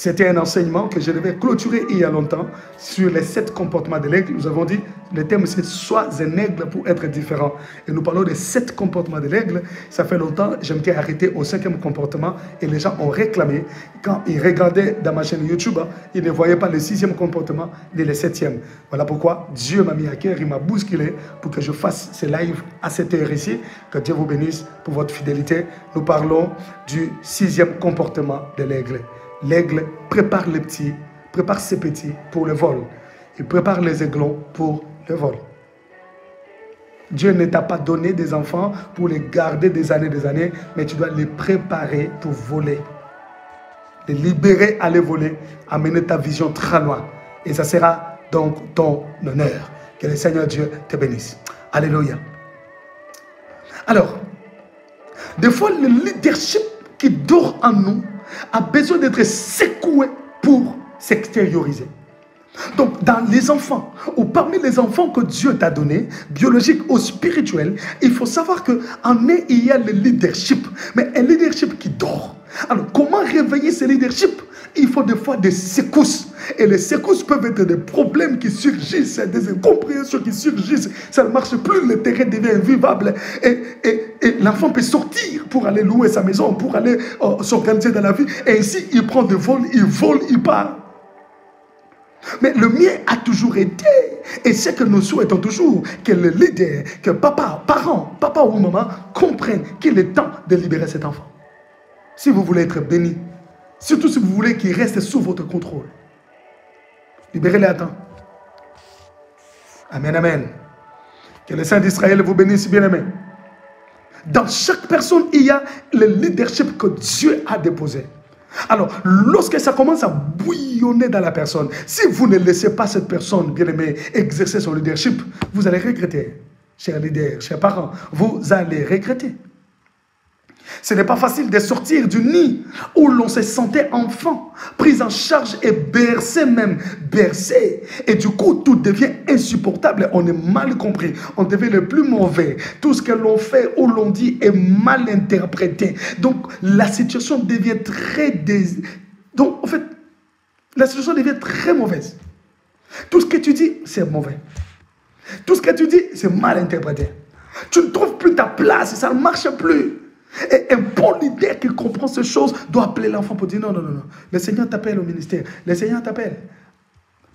C'était un enseignement que je devais clôturer il y a longtemps sur les 7 comportements de l'aigle. Nous avons dit, le thème c'est « Sois un aigle pour être différent ». Et nous parlons des 7 comportements de l'aigle. Ça fait longtemps, je m'étais arrêté au 5e comportement et les gens ont réclamé. Quand ils regardaient dans ma chaîne YouTube, ils ne voyaient pas le 6e comportement ni le 7e. Voilà pourquoi Dieu m'a mis à cœur, il m'a bousculé pour que je fasse ces lives à cette heure ici. Que Dieu vous bénisse pour votre fidélité. Nous parlons du 6e comportement de l'aigle. L'aigle prépare les petits, prépare ses petits pour le vol. Il prépare les aiglons pour le vol. Dieu ne t'a pas donné des enfants pour les garder des années, mais tu dois les préparer pour voler. Les libérer, aller voler, amener ta vision très loin. Et ça sera donc ton honneur. Que le Seigneur Dieu te bénisse. Alléluia. Alors, des fois, le leadership qui dort en nous a besoin d'être secoué pour s'extérioriser. Donc, dans les enfants, ou parmi les enfants que Dieu t'a donnés, biologiques ou spirituels, il faut savoir qu'en eux, il y a le leadership, mais un leadership qui dort. Alors, comment réveiller ce leadership? Il faut des fois des secousses. Et les secousses peuvent être des problèmes qui surgissent, des incompréhensions qui surgissent. Ça ne marche plus, le terrain devient invivable. Et l'enfant peut sortir pour aller louer sa maison, pour aller s'organiser dans la vie. Et ici, il prend des vols, il vole, il part. Mais le mien a toujours été, et c'est que nous souhaitons toujours que le leader, que papa, parents, papa ou maman comprennent qu'il est temps de libérer cet enfant. Si vous voulez être béni, surtout si vous voulez qu'il reste sous votre contrôle, libérez-les à temps. Amen, amen. Que le Saint d'Israël vous bénisse, bien-aimés. Dans chaque personne, il y a le leadership que Dieu a déposé. Alors, lorsque ça commence à bouillonner dans la personne, si vous ne laissez pas cette personne, bien-aimée, exercer son leadership, vous allez regretter, chers leaders, chers parents, vous allez regretter. Ce n'est pas facile de sortir du nid où l'on se sentait enfant, pris en charge et bercé même, bercé. Et du coup, tout devient insupportable. On est mal compris. On devient le plus mauvais. Tout ce que l'on fait ou l'on dit est mal interprété. Donc, la situation devient Donc, en fait, la situation devient très mauvaise. Tout ce que tu dis, c'est mauvais. Tout ce que tu dis, c'est mal interprété. Tu ne trouves plus ta place, ça ne marche plus. Et un bon leader qui comprend ces choses doit appeler l'enfant pour dire non, non, non, non. Le Seigneur t'appelle au ministère. Le Seigneur t'appelle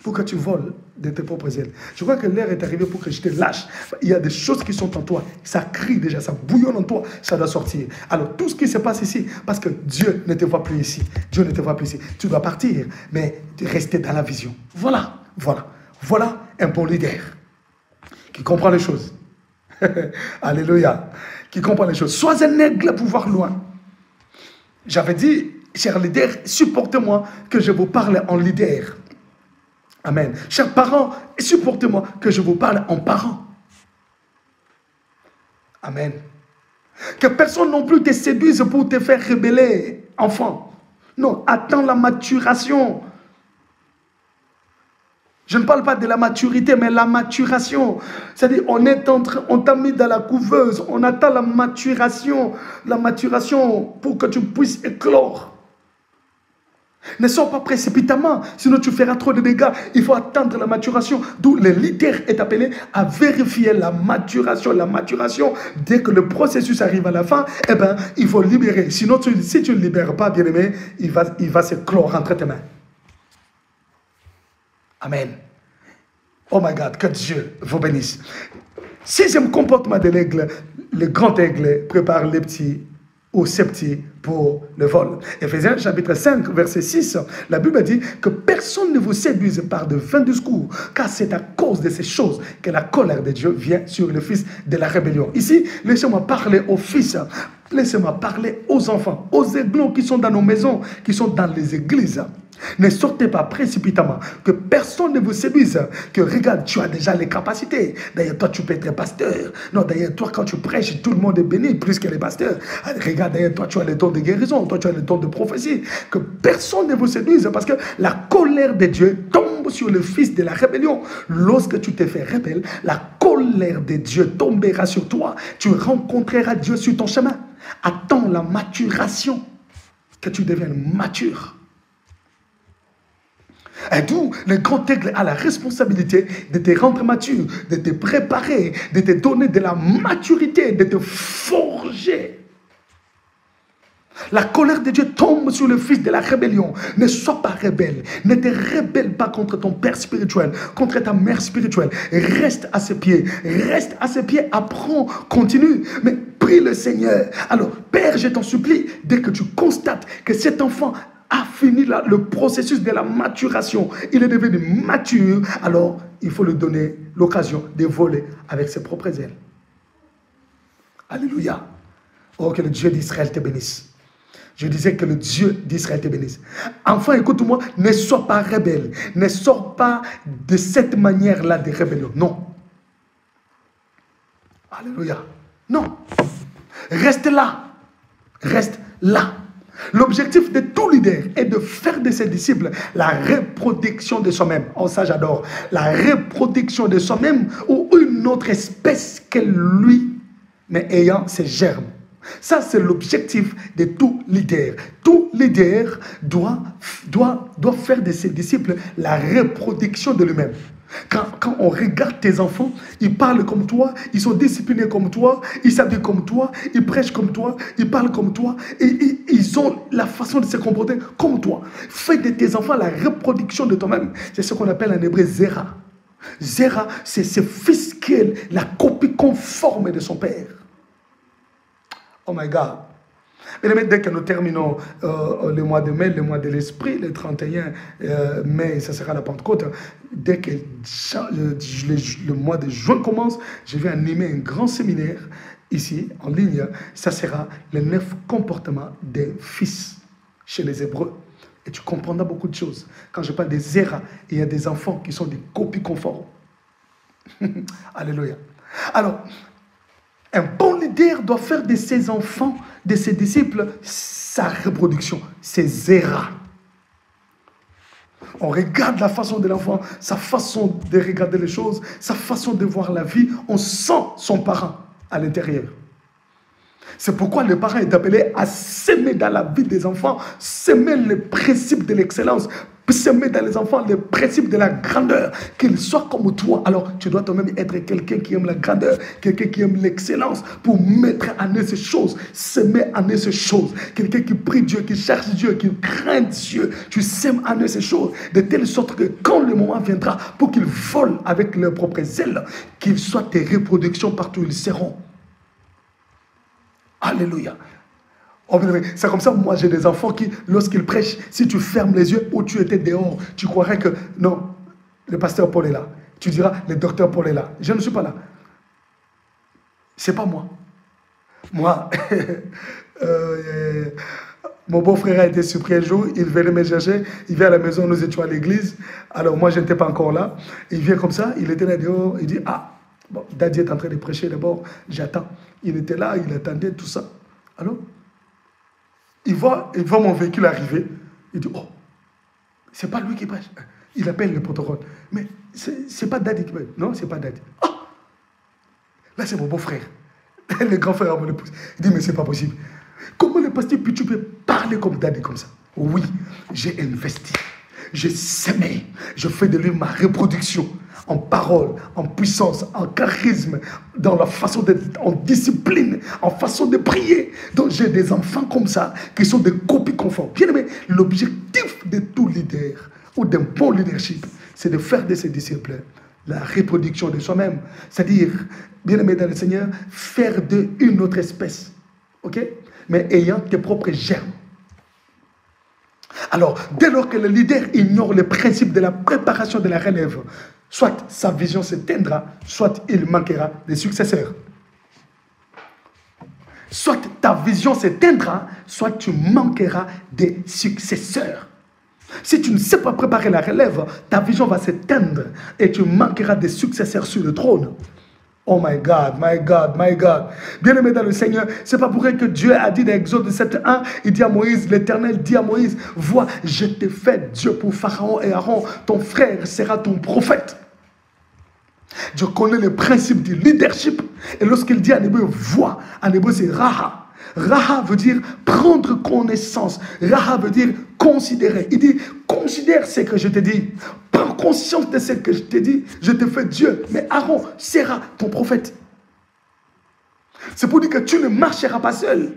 pour que tu voles de tes propres ailes. Je crois que l'heure est arrivée pour que je te lâche. Il y a des choses qui sont en toi. Ça crie déjà, ça bouillonne en toi. Ça doit sortir. Alors tout ce qui se passe ici, parce que Dieu ne te voit plus ici. Dieu ne te voit plus ici. Tu dois partir, mais rester dans la vision. Voilà, voilà. Voilà un bon leader qui comprend les choses. Alléluia. Qui comprend les choses. Sois un aigle pour voir loin. J'avais dit, chers leaders, supportez-moi que je vous parle en leader. Amen. Chers parents, supportez-moi que je vous parle en parent. Amen. Que personne non plus te séduise pour te faire rebeller, enfant. Non, attends la maturation. Je ne parle pas de la maturité, mais la maturation. C'est-à-dire, on t'a mis dans la couveuse, on attend la maturation pour que tu puisses éclore. Ne sors pas précipitamment, sinon tu feras trop de dégâts. Il faut attendre la maturation. D'où le leader est appelé à vérifier la maturation. La maturation, dès que le processus arrive à la fin, eh ben, il faut libérer. Sinon, si tu ne libères pas, bien-aimé, il va se clore entre tes mains. Amen. Oh my God, que Dieu vous bénisse. 6e comportement de l'aigle, le grand aigle prépare les petits ou ses petits pour le vol. Éphésiens chapitre 5, verset 6, la Bible dit que personne ne vous séduise par de vains discours, car c'est à cause de ces choses que la colère de Dieu vient sur le fils de la rébellion. Ici, laissez-moi parler aux fils, laissez-moi parler aux enfants, aux aiglons qui sont dans nos maisons, qui sont dans les églises. Ne sortez pas précipitamment, que personne ne vous séduise, que regarde, tu as déjà les capacités. D'ailleurs, toi, tu peux être pasteur. Non, d'ailleurs, toi, quand tu prêches, tout le monde est béni, plus que les pasteurs. Regarde, d'ailleurs, toi, tu as le don de guérison, toi, tu as le don de prophétie. Que personne ne vous séduise, parce que la colère de Dieu tombe sur le fils de la rébellion. Lorsque tu te fais rebelle, la colère de Dieu tombera sur toi. Tu rencontreras Dieu sur ton chemin. Attends la maturation, que tu deviennes mature. Et d'où le grand aigle a la responsabilité de te rendre mature, de te préparer, de te donner de la maturité, de te forger. La colère de Dieu tombe sur le fils de la rébellion. Ne sois pas rebelle. Ne te rebelle pas contre ton père spirituel, contre ta mère spirituelle. Reste à ses pieds. Reste à ses pieds. Apprends, continue. Mais prie le Seigneur. Alors, Père, je t'en supplie, dès que tu constates que cet enfant a fini le processus de la maturation, il est devenu mature, alors il faut lui donner l'occasion de voler avec ses propres ailes. Alléluia. Oh, que le Dieu d'Israël te bénisse. Je disais que le Dieu d'Israël te bénisse. Enfant, écoute-moi, ne sois pas rebelle. Ne sors pas de cette manière-là de rébellion. Non. Alléluia. Non. Reste là. Reste là. L'objectif de tout leader est de faire de ses disciples la reproduction de soi-même. Oh, ça j'adore. La reproduction de soi-même ou une autre espèce que lui, mais ayant ses germes. Ça, c'est l'objectif de tout leader. Tout leader doit faire de ses disciples la reproduction de lui-même. Quand on regarde tes enfants, ils parlent comme toi, ils sont disciplinés comme toi, ils s'habillent comme toi, ils prêchent comme toi, ils parlent comme toi, et ils ont la façon de se comporter comme toi. Fais de tes enfants la reproduction de toi-même. C'est ce qu'on appelle en hébreu Zera. Zera, c'est ce fils qui est la copie conforme de son père. Oh my God. Mais dès que nous terminons le mois de mai, le mois de l'esprit, le 31 mai, ça sera la Pentecôte. Dès que le mois de juin commence, je vais animer un grand séminaire ici, en ligne. Ça sera les 9 comportements des fils chez les Hébreux. Et tu comprendras beaucoup de choses. Quand je parle des Zera, il y a des enfants qui sont des copies conformes. Alléluia. Alors, un bon leader doit faire de ses enfants, de ses disciples, sa reproduction, ses Zera. On regarde la façon de l'enfant, sa façon de regarder les choses, sa façon de voir la vie. On sent son parent à l'intérieur. C'est pourquoi le parent est appelé à s'aimer dans la vie des enfants, s'aimer les principes de l'excellence, semer dans les enfants les principes de la grandeur, qu'ils soient comme toi. Alors, tu dois toi-même être quelqu'un qui aime la grandeur, quelqu'un qui aime l'excellence, pour mettre en eux ces choses, semer en eux ces choses. Quelqu'un qui prie Dieu, qui cherche Dieu, qui craint Dieu. Tu sèmes en eux ces choses, de telle sorte que quand le moment viendra, pour qu'ils volent avec leurs propres ailes, qu'ils soient tes reproductions partout où ils seront. Alléluia. Oh, c'est comme ça, moi j'ai des enfants qui, lorsqu'ils prêchent, si tu fermes les yeux ou tu étais dehors, tu croirais que non, le pasteur Paul est là. Tu diras, le docteur Paul est là. Je ne suis pas là. C'est pas moi. Moi, mon beau-frère a été surpris un jour, il venait me chercher, il vient à la maison, nous étions à l'église. Alors moi je n'étais pas encore là. Il vient comme ça, il était là dehors, il dit, ah, bon, Daddy est en train de prêcher d'abord, j'attends. Il était là, il attendait tout ça. Alors il voit mon véhicule arriver. Il dit, oh, c'est pas lui qui prêche. Il appelle le protocole. Mais c'est pas Daddy qui prêche. Non, c'est pas Daddy. Oh, là, c'est mon beau-frère. Le grand frère à mon épouse. Il dit, mais c'est pas possible. Comment le pasteur, puis tu peux parler comme Daddy comme ça? Oui, j'ai investi. J'ai semé. Je fais de lui ma reproduction. En parole, en puissance, en charisme, dans la façon d'être, en discipline, en façon de prier. Donc j'ai des enfants comme ça qui sont des copies conformes. Bien aimé, l'objectif de tout leader ou d'un bon leadership, c'est de faire de ses disciples la reproduction de soi-même. C'est-à-dire, bien aimé dans le Seigneur, faire d'eux une autre espèce. Ok? Mais ayant tes propres germes. Alors, dès lors que le leader ignore les principes de la préparation de la relève, soit sa vision s'éteindra, soit il manquera des successeurs. Soit ta vision s'éteindra, soit tu manqueras des successeurs. Si tu ne sais pas préparer la relève, ta vision va s'éteindre et tu manqueras des successeurs sur le trône. Oh my God, my God, my God. Bien-aimé dans le Seigneur, c'est pas pour rien que Dieu a dit dans Exode 7:1, il dit à Moïse, l'Éternel dit à Moïse, vois, je t'ai fait Dieu pour Pharaon et Aaron, ton frère sera ton prophète. Dieu connaît le principe du leadership. Et lorsqu'il dit en hébreu, vois, en hébreu c'est raha. Raha veut dire prendre connaissance. Raha veut dire considérer. Il dit, considère ce que je te dis. Prends conscience de ce que je te dis. Je te fais Dieu. Mais Aaron sera ton prophète. C'est pour dire que tu ne marcheras pas seul.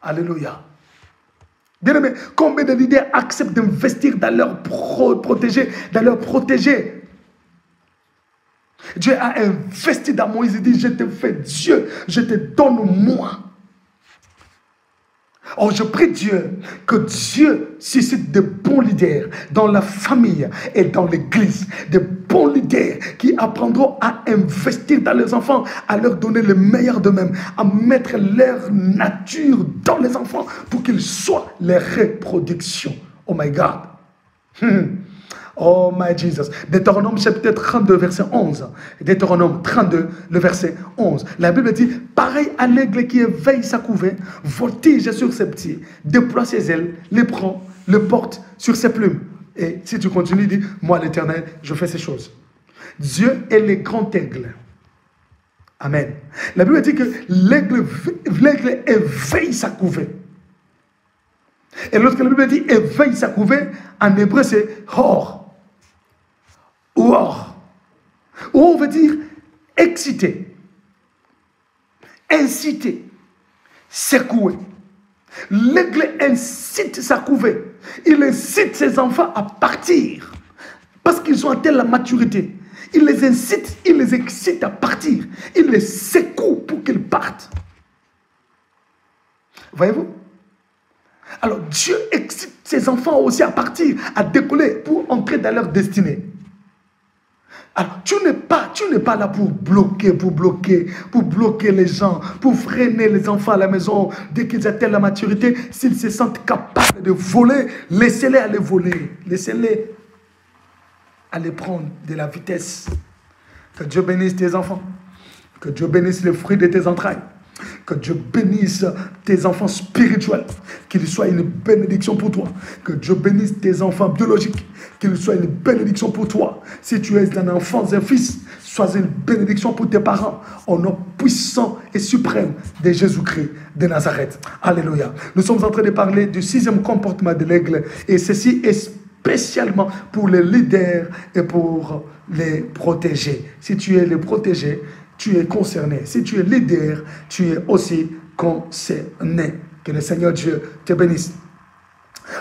Alléluia. Bien-aimé, combien de leaders acceptent d'investir dans leur protéger, Dieu a investi dans Moïse, il dit, je te fais Dieu, je te donne moi. Oh, je prie Dieu, que Dieu suscite de bons leaders dans la famille et dans l'église, de bons leaders qui apprendront à investir dans les enfants, à leur donner le meilleur d'eux-mêmes, à mettre leur nature dans les enfants pour qu'ils soient les reproductions. Oh my God. Oh my Jesus. Deutéronome chapitre 32, verset 11. Deutéronome 32, le verset 11. La Bible dit, pareil à l'aigle qui éveille sa couvée, voltige sur ses petits, déploie ses ailes, les prend, le porte sur ses plumes. Et si tu continues, dis, moi l'Éternel, je fais ces choses. Dieu est le grand aigle. Amen. La Bible dit que l'aigle éveille sa couvée. Et lorsque la Bible dit éveille sa couvée, en hébreu c'est hor. Ou or. Ou on veut dire exciter, inciter, secouer. L'aigle incite sa couvée. Il incite ses enfants à partir. Parce qu'ils ont atteint la maturité. Il les incite, il les excite à partir. Il les secoue pour qu'ils partent. Voyez-vous? Alors Dieu excite ses enfants aussi à partir, à décoller pour entrer dans leur destinée. Alors tu n'es pas là pour bloquer les gens, pour freiner les enfants à la maison dès qu'ils atteignent la maturité. S'ils se sentent capables de voler, laissez-les aller voler. Laissez-les aller prendre de la vitesse. Que Dieu bénisse tes enfants. Que Dieu bénisse les fruits de tes entrailles. Que Dieu bénisse tes enfants spirituels, qu'ils soient une bénédiction pour toi. Que Dieu bénisse tes enfants biologiques, qu'ils soient une bénédiction pour toi. Si tu es un enfant, un fils, sois une bénédiction pour tes parents. Au nom puissant et suprême de Jésus-Christ de Nazareth. Alléluia. Nous sommes en train de parler du 6e comportement de l'aigle, et ceci est spécialement pour les leaders et pour les protégés. Si tu es le protégé, tu es concerné. Si tu es leader, tu es aussi concerné. Que le Seigneur Dieu te bénisse.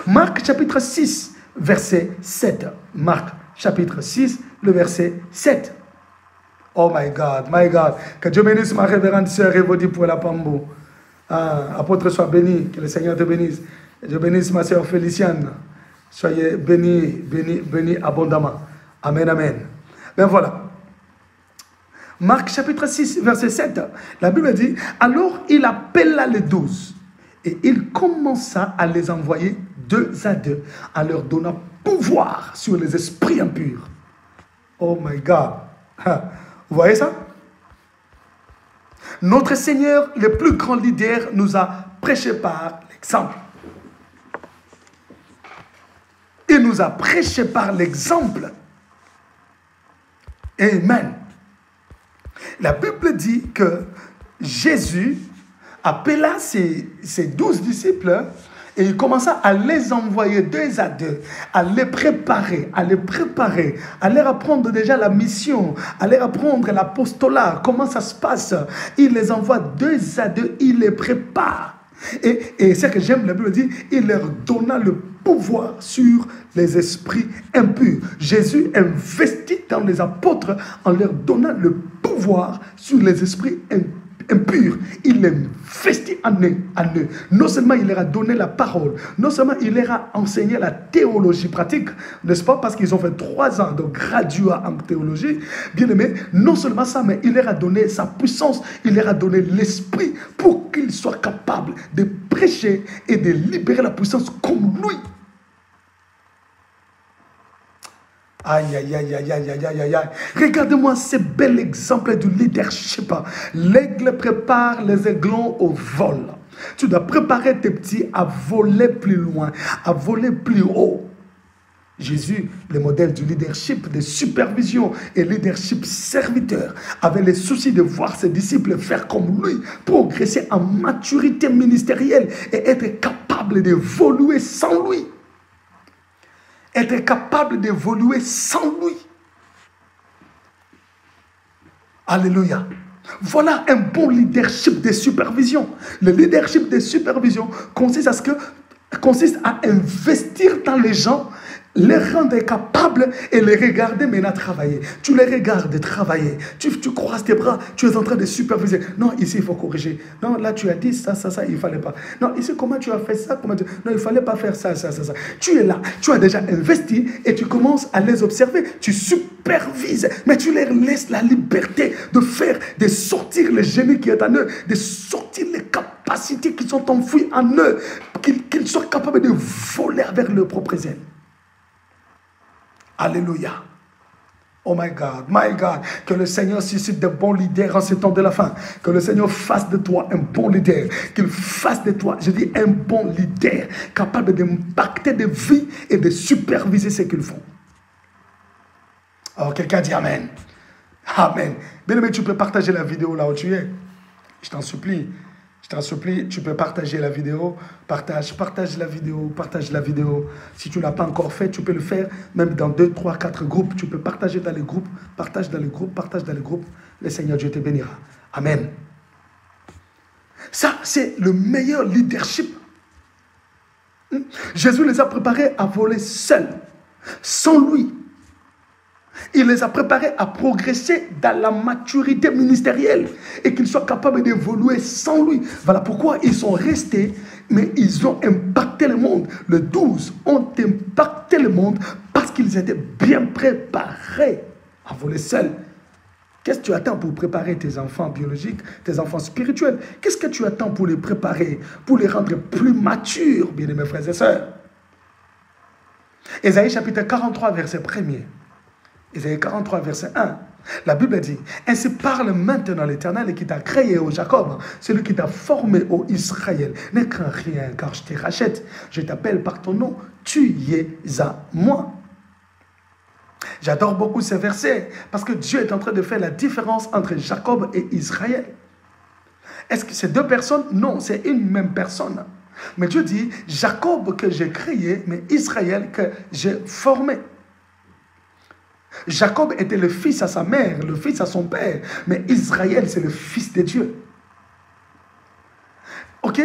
Marc chapitre 6, verset 7. Marc chapitre 6, le verset 7. Oh my God, my God. Que Dieu bénisse ma révérende sœur Evodi pour la Pambo. Apôtre, sois béni. Que le Seigneur te bénisse. Que Dieu bénisse ma sœur Féliciane. Soyez bénis, bénis, bénis abondamment. Amen, amen. Ben voilà. Marc chapitre 6, verset 7, la Bible dit, alors il appela les 12 et il commença à les envoyer 2 à 2 en leur donnant pouvoir sur les esprits impurs. Oh my God. Vous voyez ça? Notre Seigneur, le plus grand leader, nous a prêché par l'exemple. Il nous a prêché par l'exemple. Amen. La Bible dit que Jésus appela ses 12 disciples et il commença à les envoyer 2 à 2, à les préparer, à leur apprendre déjà la mission, à leur apprendre l'apostolat, comment ça se passe. Il les envoie 2 à 2, il les prépare. Et ce que j'aime, la Bible dit, il leur donna le pouvoir sur les esprits impurs. Jésus investit dans les apôtres en leur donnant le pouvoir sur les esprits impurs. Il investit en eux. Non seulement il leur a donné la parole, non seulement il leur a enseigné la théologie pratique, n'est-ce pas, parce qu'ils ont fait 3 ans de graduat en théologie, bien aimé, non seulement ça, mais il leur a donné sa puissance, il leur a donné l'esprit pour qu'ils soient capables de prêcher et de libérer la puissance comme lui. Aïe, aïe, aïe, aïe, aïe, aïe, aïe, aïe. Regardez-moi ce bel exemple du leadership. L'aigle prépare les aiglons au vol. Tu dois préparer tes petits à voler plus loin, à voler plus haut. Jésus, le modèle du leadership, de supervision et leadership serviteur, avait le souci de voir ses disciples faire comme lui, progresser en maturité ministérielle et être capable d'évoluer sans lui. Être capable d'évoluer sans lui. Alléluia. Voilà un bon leadership de supervision. Le leadership de supervision consiste à investir dans les gens, les rendre capables et les regarder maintenant travailler. Tu les regardes travailler. Tu croises tes bras, tu es en train de superviser. Non, ici il faut corriger. Non, là tu as dit ça, il ne fallait pas. Non, ici comment tu as fait ça? Non, il ne fallait pas faire ça. Tu es là, tu as déjà investi et tu commences à les observer. Tu supervises, mais tu leur laisses la liberté de sortir le génie qui est en eux, de sortir les capacités qui sont enfouies en eux, qu'ils soient capables de voler vers leur propre aile. Alléluia. Oh my God, que le Seigneur suscite de bons leaders en ces temps de la fin. Que le Seigneur fasse de toi un bon leader. Qu'il fasse de toi, je dis, un bon leader, capable d'impacter des vies et de superviser ce qu'ils font. Oh, quelqu'un dit Amen. Amen. Bien-aimé, tu peux partager la vidéo là où tu es. Je t'en supplie. Tu peux partager la vidéo. Partage la vidéo. Si tu ne l'as pas encore fait, tu peux le faire même dans 2, 3, 4 groupes. Tu peux partager dans les groupes. Partage dans les groupes. Le Seigneur Dieu te bénira. Amen. Ça, c'est le meilleur leadership. Jésus les a préparés à voler seuls, sans lui. Il les a préparés à progresser dans la maturité ministérielle et qu'ils soient capables d'évoluer sans lui. Voilà pourquoi ils sont restés, mais ils ont impacté le monde. Les 12 ont impacté le monde parce qu'ils étaient bien préparés à voler seuls. Qu'est-ce que tu attends pour préparer tes enfants biologiques, tes enfants spirituels? Qu'est-ce que tu attends pour les préparer, pour les rendre plus matures, bien-aimés frères et sœurs? Ésaïe chapitre 43, verset 1er. Ésaïe 43, verset 1. La Bible dit, ainsi parle maintenant l'Éternel qui t'a créé, ô Jacob, celui qui t'a formé, ô Israël. Ne crains rien, car je te rachète. Je t'appelle par ton nom, tu y es à moi. J'adore beaucoup ces versets parce que Dieu est en train de faire la différence entre Jacob et Israël. Est-ce que c'est deux personnes? Non, c'est une même personne. Mais Dieu dit, Jacob que j'ai créé, mais Israël que j'ai formé. Jacob était le fils à sa mère, le fils à son père, mais Israël, c'est le fils de Dieu. Ok?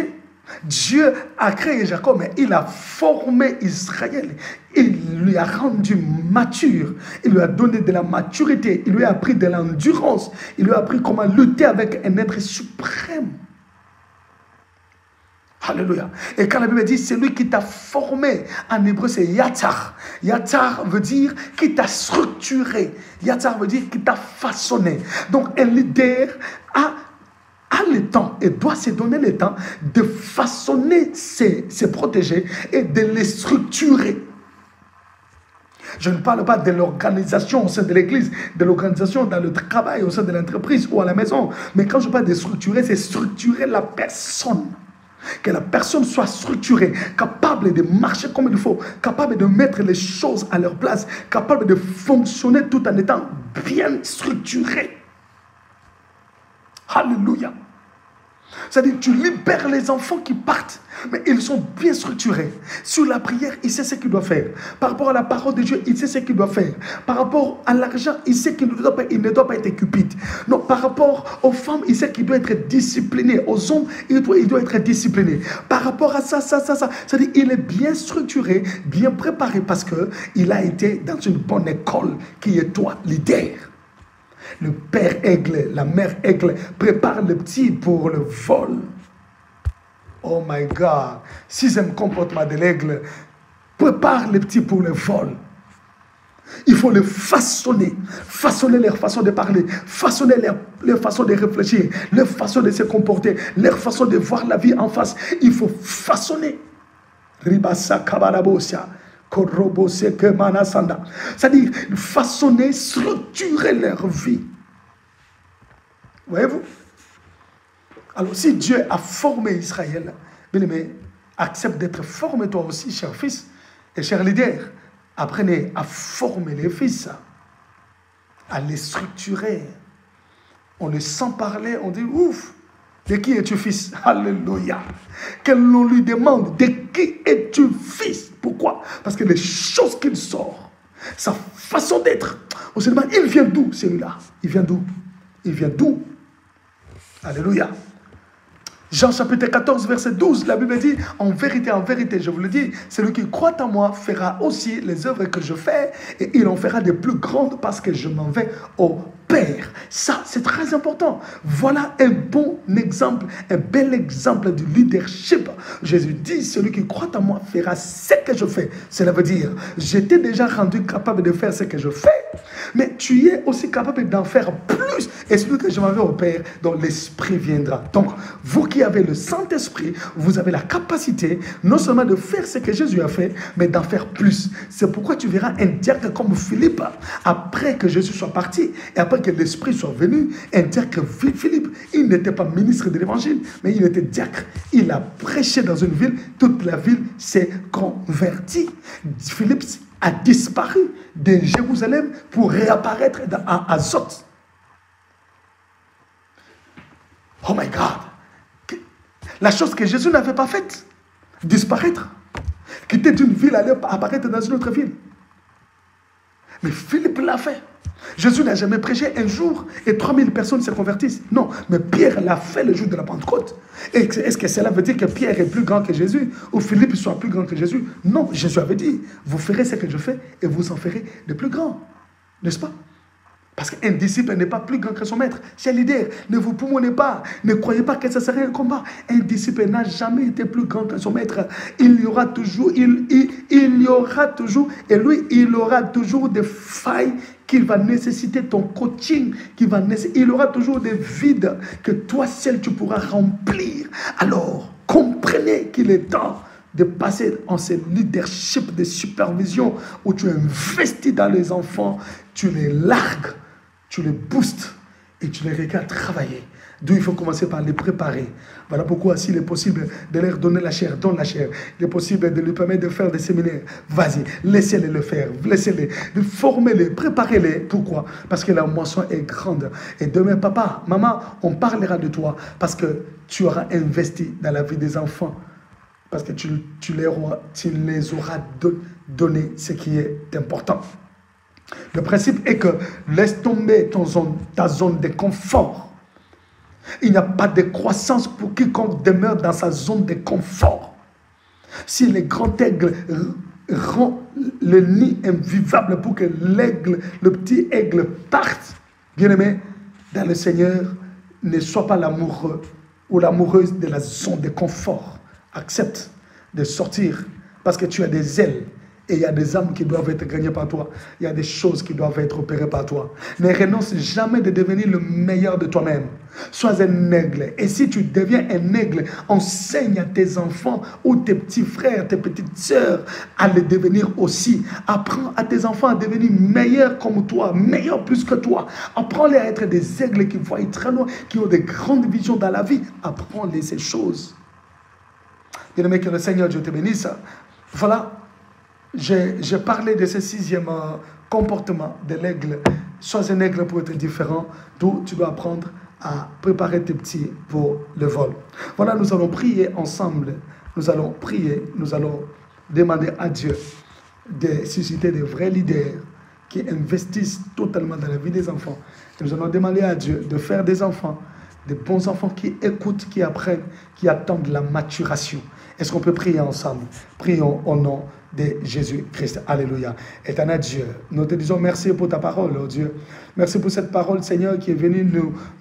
Dieu a créé Jacob, mais il a formé Israël. Il lui a rendu mature. Il lui a donné de la maturité. Il lui a appris de l'endurance. Il lui a appris comment lutter avec un être suprême. Alléluia. Et quand la Bible dit, c'est lui qui t'a formé, en hébreu c'est Yatsar. Yatsar veut dire qui t'a structuré. Yatsar veut dire qui t'a façonné. Donc un leader a le temps et doit se donner le temps de façonner ses protégés et de les structurer. Je ne parle pas de l'organisation au sein de l'église, de l'organisation dans le travail, au sein de l'entreprise ou à la maison. Mais quand je parle de structurer, c'est structurer la personne. Que la personne soit structurée, capable de marcher comme il faut, capable de mettre les choses à leur place, capable de fonctionner tout en étant bien structurée. Alléluia. C'est-à-dire que tu libères les enfants qui partent, mais ils sont bien structurés. Sur la prière, il sait ce qu'il doit faire. Par rapport à la parole de Dieu, il sait ce qu'il doit faire. Par rapport à l'argent, il sait qu'il ne doit pas être cupide. Non, par rapport aux femmes, il sait qu'il doit être discipliné. Aux hommes, il doit être discipliné. Par rapport à ça. C'est-à-dire qu'il est bien structuré, bien préparé parce qu'il a été dans une bonne école qui est toi, leader. Le père aigle, la mère aigle prépare le petit pour le vol. Oh my God. 6e comportement de l'aigle. Prépare le petit pour le vol. Il faut le façonner. Façonner leur façon de parler. Façonner leur façon de réfléchir. Leur façon de se comporter. Leur façon de voir la vie en face. Il faut façonner. Ribasa kabarabosia. C'est-à-dire façonner, structurer leur vie. Voyez-vous? Alors si Dieu a formé Israël, bien aimé, accepte d'être formé toi aussi, cher fils et cher leader. Apprenez à former les fils, à les structurer. On les sent parler, on dit ouf, de qui es-tu fils? Alléluia. Que l'on lui demande, de qui es-tu fils? Pourquoi? Parce que les choses qu'il sort, sa façon d'être, on se demande, il vient d'où celui-là? Il vient d'où? Il vient d'où? Alléluia. Jean chapitre 14, verset 12, la Bible dit, en vérité, je vous le dis, celui qui croit en moi fera aussi les œuvres que je fais et il en fera de plus grandes parce que je m'en vais au Père. Ça, c'est très important. Voilà un bon exemple, un bel exemple du leadership. Jésus dit, celui qui croit en moi fera ce que je fais. Cela veut dire, j'étais déjà rendu capable de faire ce que je fais, mais tu es aussi capable d'en faire plus. Et celui que je m'en vais au Père, dont l'Esprit viendra. Donc, vous qui avez le Saint-Esprit, vous avez la capacité non seulement de faire ce que Jésus a fait, mais d'en faire plus. C'est pourquoi tu verras un diacre comme Philippe, après que Jésus soit parti, et après que l'Esprit soit venu, un diacre Philippe, il n'était pas ministre de l'Évangile, mais il était diacre. Il a prêché dans une ville, toute la ville s'est convertie. Philippe a disparu de Jérusalem pour réapparaître à Azote. Oh my God! La chose que Jésus n'avait pas faite, disparaître, quitter d'une ville, aller apparaître dans une autre ville. Mais Philippe l'a fait. Jésus n'a jamais prêché un jour et 3000 personnes se convertissent. Non, mais Pierre l'a fait le jour de la Pentecôte. Est-ce que cela veut dire que Pierre est plus grand que Jésus ou Philippe soit plus grand que Jésus? Non, Jésus avait dit, vous ferez ce que je fais et vous en ferez de plus grand. N'est-ce pas? Parce qu'un disciple n'est pas plus grand que son maître. Chers leaders, ne vous poumonez pas. Ne croyez pas que ça serait un combat. Un disciple n'a jamais été plus grand que son maître. Il y aura toujours, il y aura toujours, et lui, il aura toujours des failles qu'il va nécessiter ton coaching, il aura toujours des vides que toi seul tu pourras remplir. Alors, comprenez qu'il est temps de passer en ce leadership de supervision où tu investis dans les enfants, tu les largues, tu les boostes et tu les regardes travailler. D'où il faut commencer par les préparer. Voilà pourquoi s'il est possible de leur donner la chair, donne la chair. Il est possible de lui permettre de faire des séminaires. Vas-y, laissez-les le faire. Laissez-les, formez-les, préparez-les. Pourquoi? Parce que la moisson est grande. Et demain, papa, maman, on parlera de toi parce que tu auras investi dans la vie des enfants. Parce que tu les auras donné ce qui est important. Le principe est que laisse tomber ta zone de confort. Il n'y a pas de croissance pour quiconque demeure dans sa zone de confort. Si le grand aigle rend le nid invivable pour que l'aigle, le petit aigle parte, bien aimé, dans le Seigneur, ne sois pas l'amoureux ou l'amoureuse de la zone de confort. Accepte de sortir parce que tu as des ailes. Et il y a des âmes qui doivent être gagnées par toi. Il y a des choses qui doivent être opérées par toi. Ne renonce jamais de devenir le meilleur de toi-même. Sois un aigle. Et si tu deviens un aigle, enseigne à tes enfants ou tes petits frères, tes petites sœurs à le devenir aussi. Apprends à tes enfants à devenir meilleurs comme toi, meilleurs plus que toi. Apprends-les à être des aigles qui voient très loin, qui ont des grandes visions dans la vie. Apprends-les ces choses. Bien-aimé, que le Seigneur Dieu te bénisse. Voilà. J'ai parlé de ce 6e comportement de l'aigle. Sois un aigle pour être différent, d'où tu dois apprendre à préparer tes petits pour le vol. Voilà, nous allons prier ensemble. Nous allons prier, nous allons demander à Dieu de susciter des vrais leaders qui investissent totalement dans la vie des enfants. Et nous allons demander à Dieu de faire des enfants, des bons enfants qui écoutent, qui apprennent, qui attendent la maturation. Est-ce qu'on peut prier ensemble? Prions au nom de Jésus-Christ. Alléluia. Éternel Dieu, nous te disons merci pour ta parole, oh Dieu. Merci pour cette parole, Seigneur, qui est venue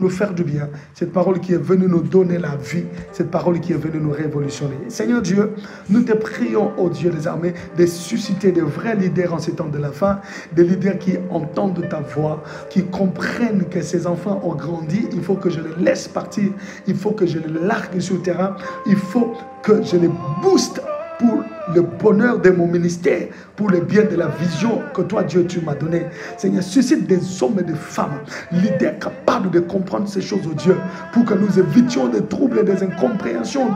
nous faire du bien. Cette parole qui est venue nous donner la vie. Cette parole qui est venue nous révolutionner. Seigneur Dieu, nous te prions, oh Dieu des armées, de susciter de vrais leaders en ces temps de la fin. Des leaders qui entendent ta voix, qui comprennent que ces enfants ont grandi. Il faut que je les laisse partir. Il faut que je les largue sur le terrain. Il faut que je les booste pour le bonheur de mon ministère pour le bien de la vision que toi, Dieu, tu m'as donnée. Seigneur, suscite des hommes et des femmes, leaders capables de comprendre ces choses, oh Dieu, pour que nous évitions des troubles et des incompréhensions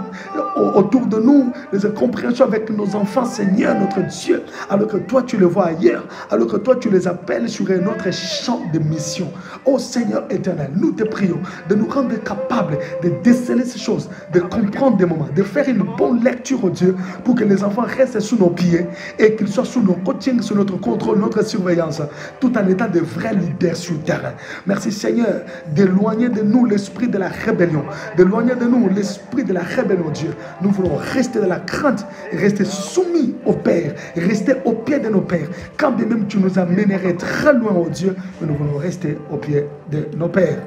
autour de nous, des incompréhensions avec nos enfants, Seigneur, notre Dieu, alors que toi, tu les vois ailleurs, alors que toi, tu les appelles sur un autre champ de mission. Oh Seigneur éternel, nous te prions de nous rendre capables de déceler ces choses, de comprendre des moments, de faire une bonne lecture, oh Dieu, pour que les enfants restent sous nos pieds et qu'ils soient sous nos coachings, sous notre contrôle, notre surveillance, tout en étant de vrais leaders sur le terrain. Merci Seigneur d'éloigner de nous l'esprit de la rébellion, d'éloigner de nous l'esprit de la rébellion, Dieu. Nous voulons rester dans la crainte, rester soumis au Père, rester au pied de nos pères. Quand bien même tu nous amènerais très loin, oh Dieu, nous voulons rester au pied de nos pères.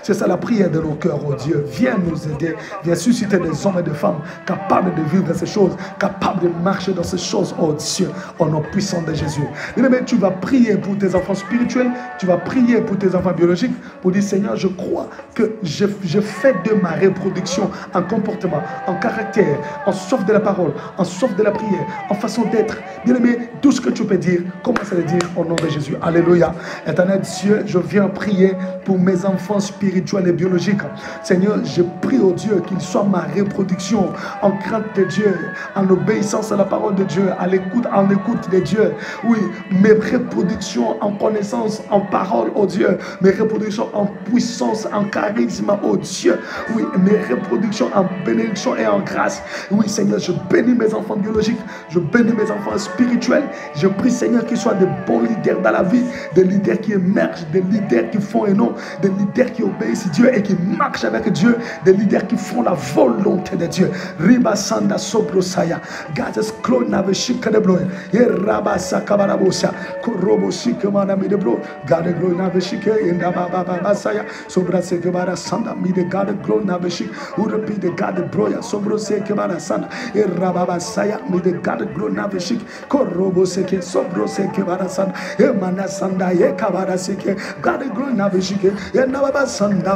C'est ça la prière de nos cœurs, oh Dieu. Viens nous aider, viens susciter des hommes et des femmes capables de vivre ces choses, capables de marcher dans ces choses, oh Dieu, au nom puissant de Jésus. Mais tu vas prier pour tes enfants spirituels, tu vas prier pour tes enfants biologiques, pour dire Seigneur, je crois que je fais de ma reproduction en comportement, en caractère, en soif de la parole, en soif de la prière, en façon d'être. Bien-aimé, tout ce que tu peux dire, commence à le dire au nom de Jésus. Alléluia. Éternel Dieu, je viens prier pour mes enfants spirituels et biologiques. Seigneur, je prie au Dieu qu'il soit ma reproduction en crainte de Dieu, en obéissance à la parole de Dieu, en écoute de Dieu. Oui, mes reproductions en connaissance, en parole, oh Dieu, mes reproductions en puissance, en charisme, oh Dieu. Oui, mes reproductions en bénédiction et en grâce. Oui, Seigneur, je bénis mes enfants biologiques, je bénis mes enfants spirituels. Je prie, Seigneur, qu'ils soient de bons leaders dans la vie, des leaders qui émergent, des leaders qui font et non, des leaders qui obéissent Dieu et qui marchent avec Dieu, des leaders qui font la volonté de Dieu. Riba sanda sobrosaya, God's clone n'avait chic de bloy, et rabasa kabarabosa, korobo chic manami de blo, God glory n'avait chic, et nababa saya, sobrase kebara sanda, mi de God glory n'avait chic, urepi de God broya, sobrose kebara sanda, et rababa saya, mi de God glory n'avait chic, korobo seke, sobrose kebara sanda, et manasanda, et kabara seke, God glory n'avait chic, et nababa sanda.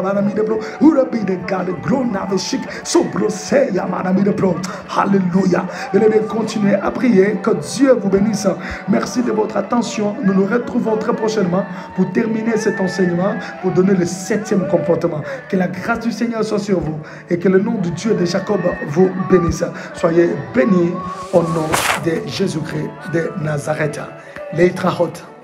Alléluia. Venez continuer à prier. Que Dieu vous bénisse. Merci de votre attention. Nous nous retrouvons très prochainement pour terminer cet enseignement, pour donner le 7e comportement. Que la grâce du Seigneur soit sur vous et que le nom de Dieu de Jacob vous bénisse. Soyez bénis au nom de Jésus-Christ de Nazareth. Leitrahot.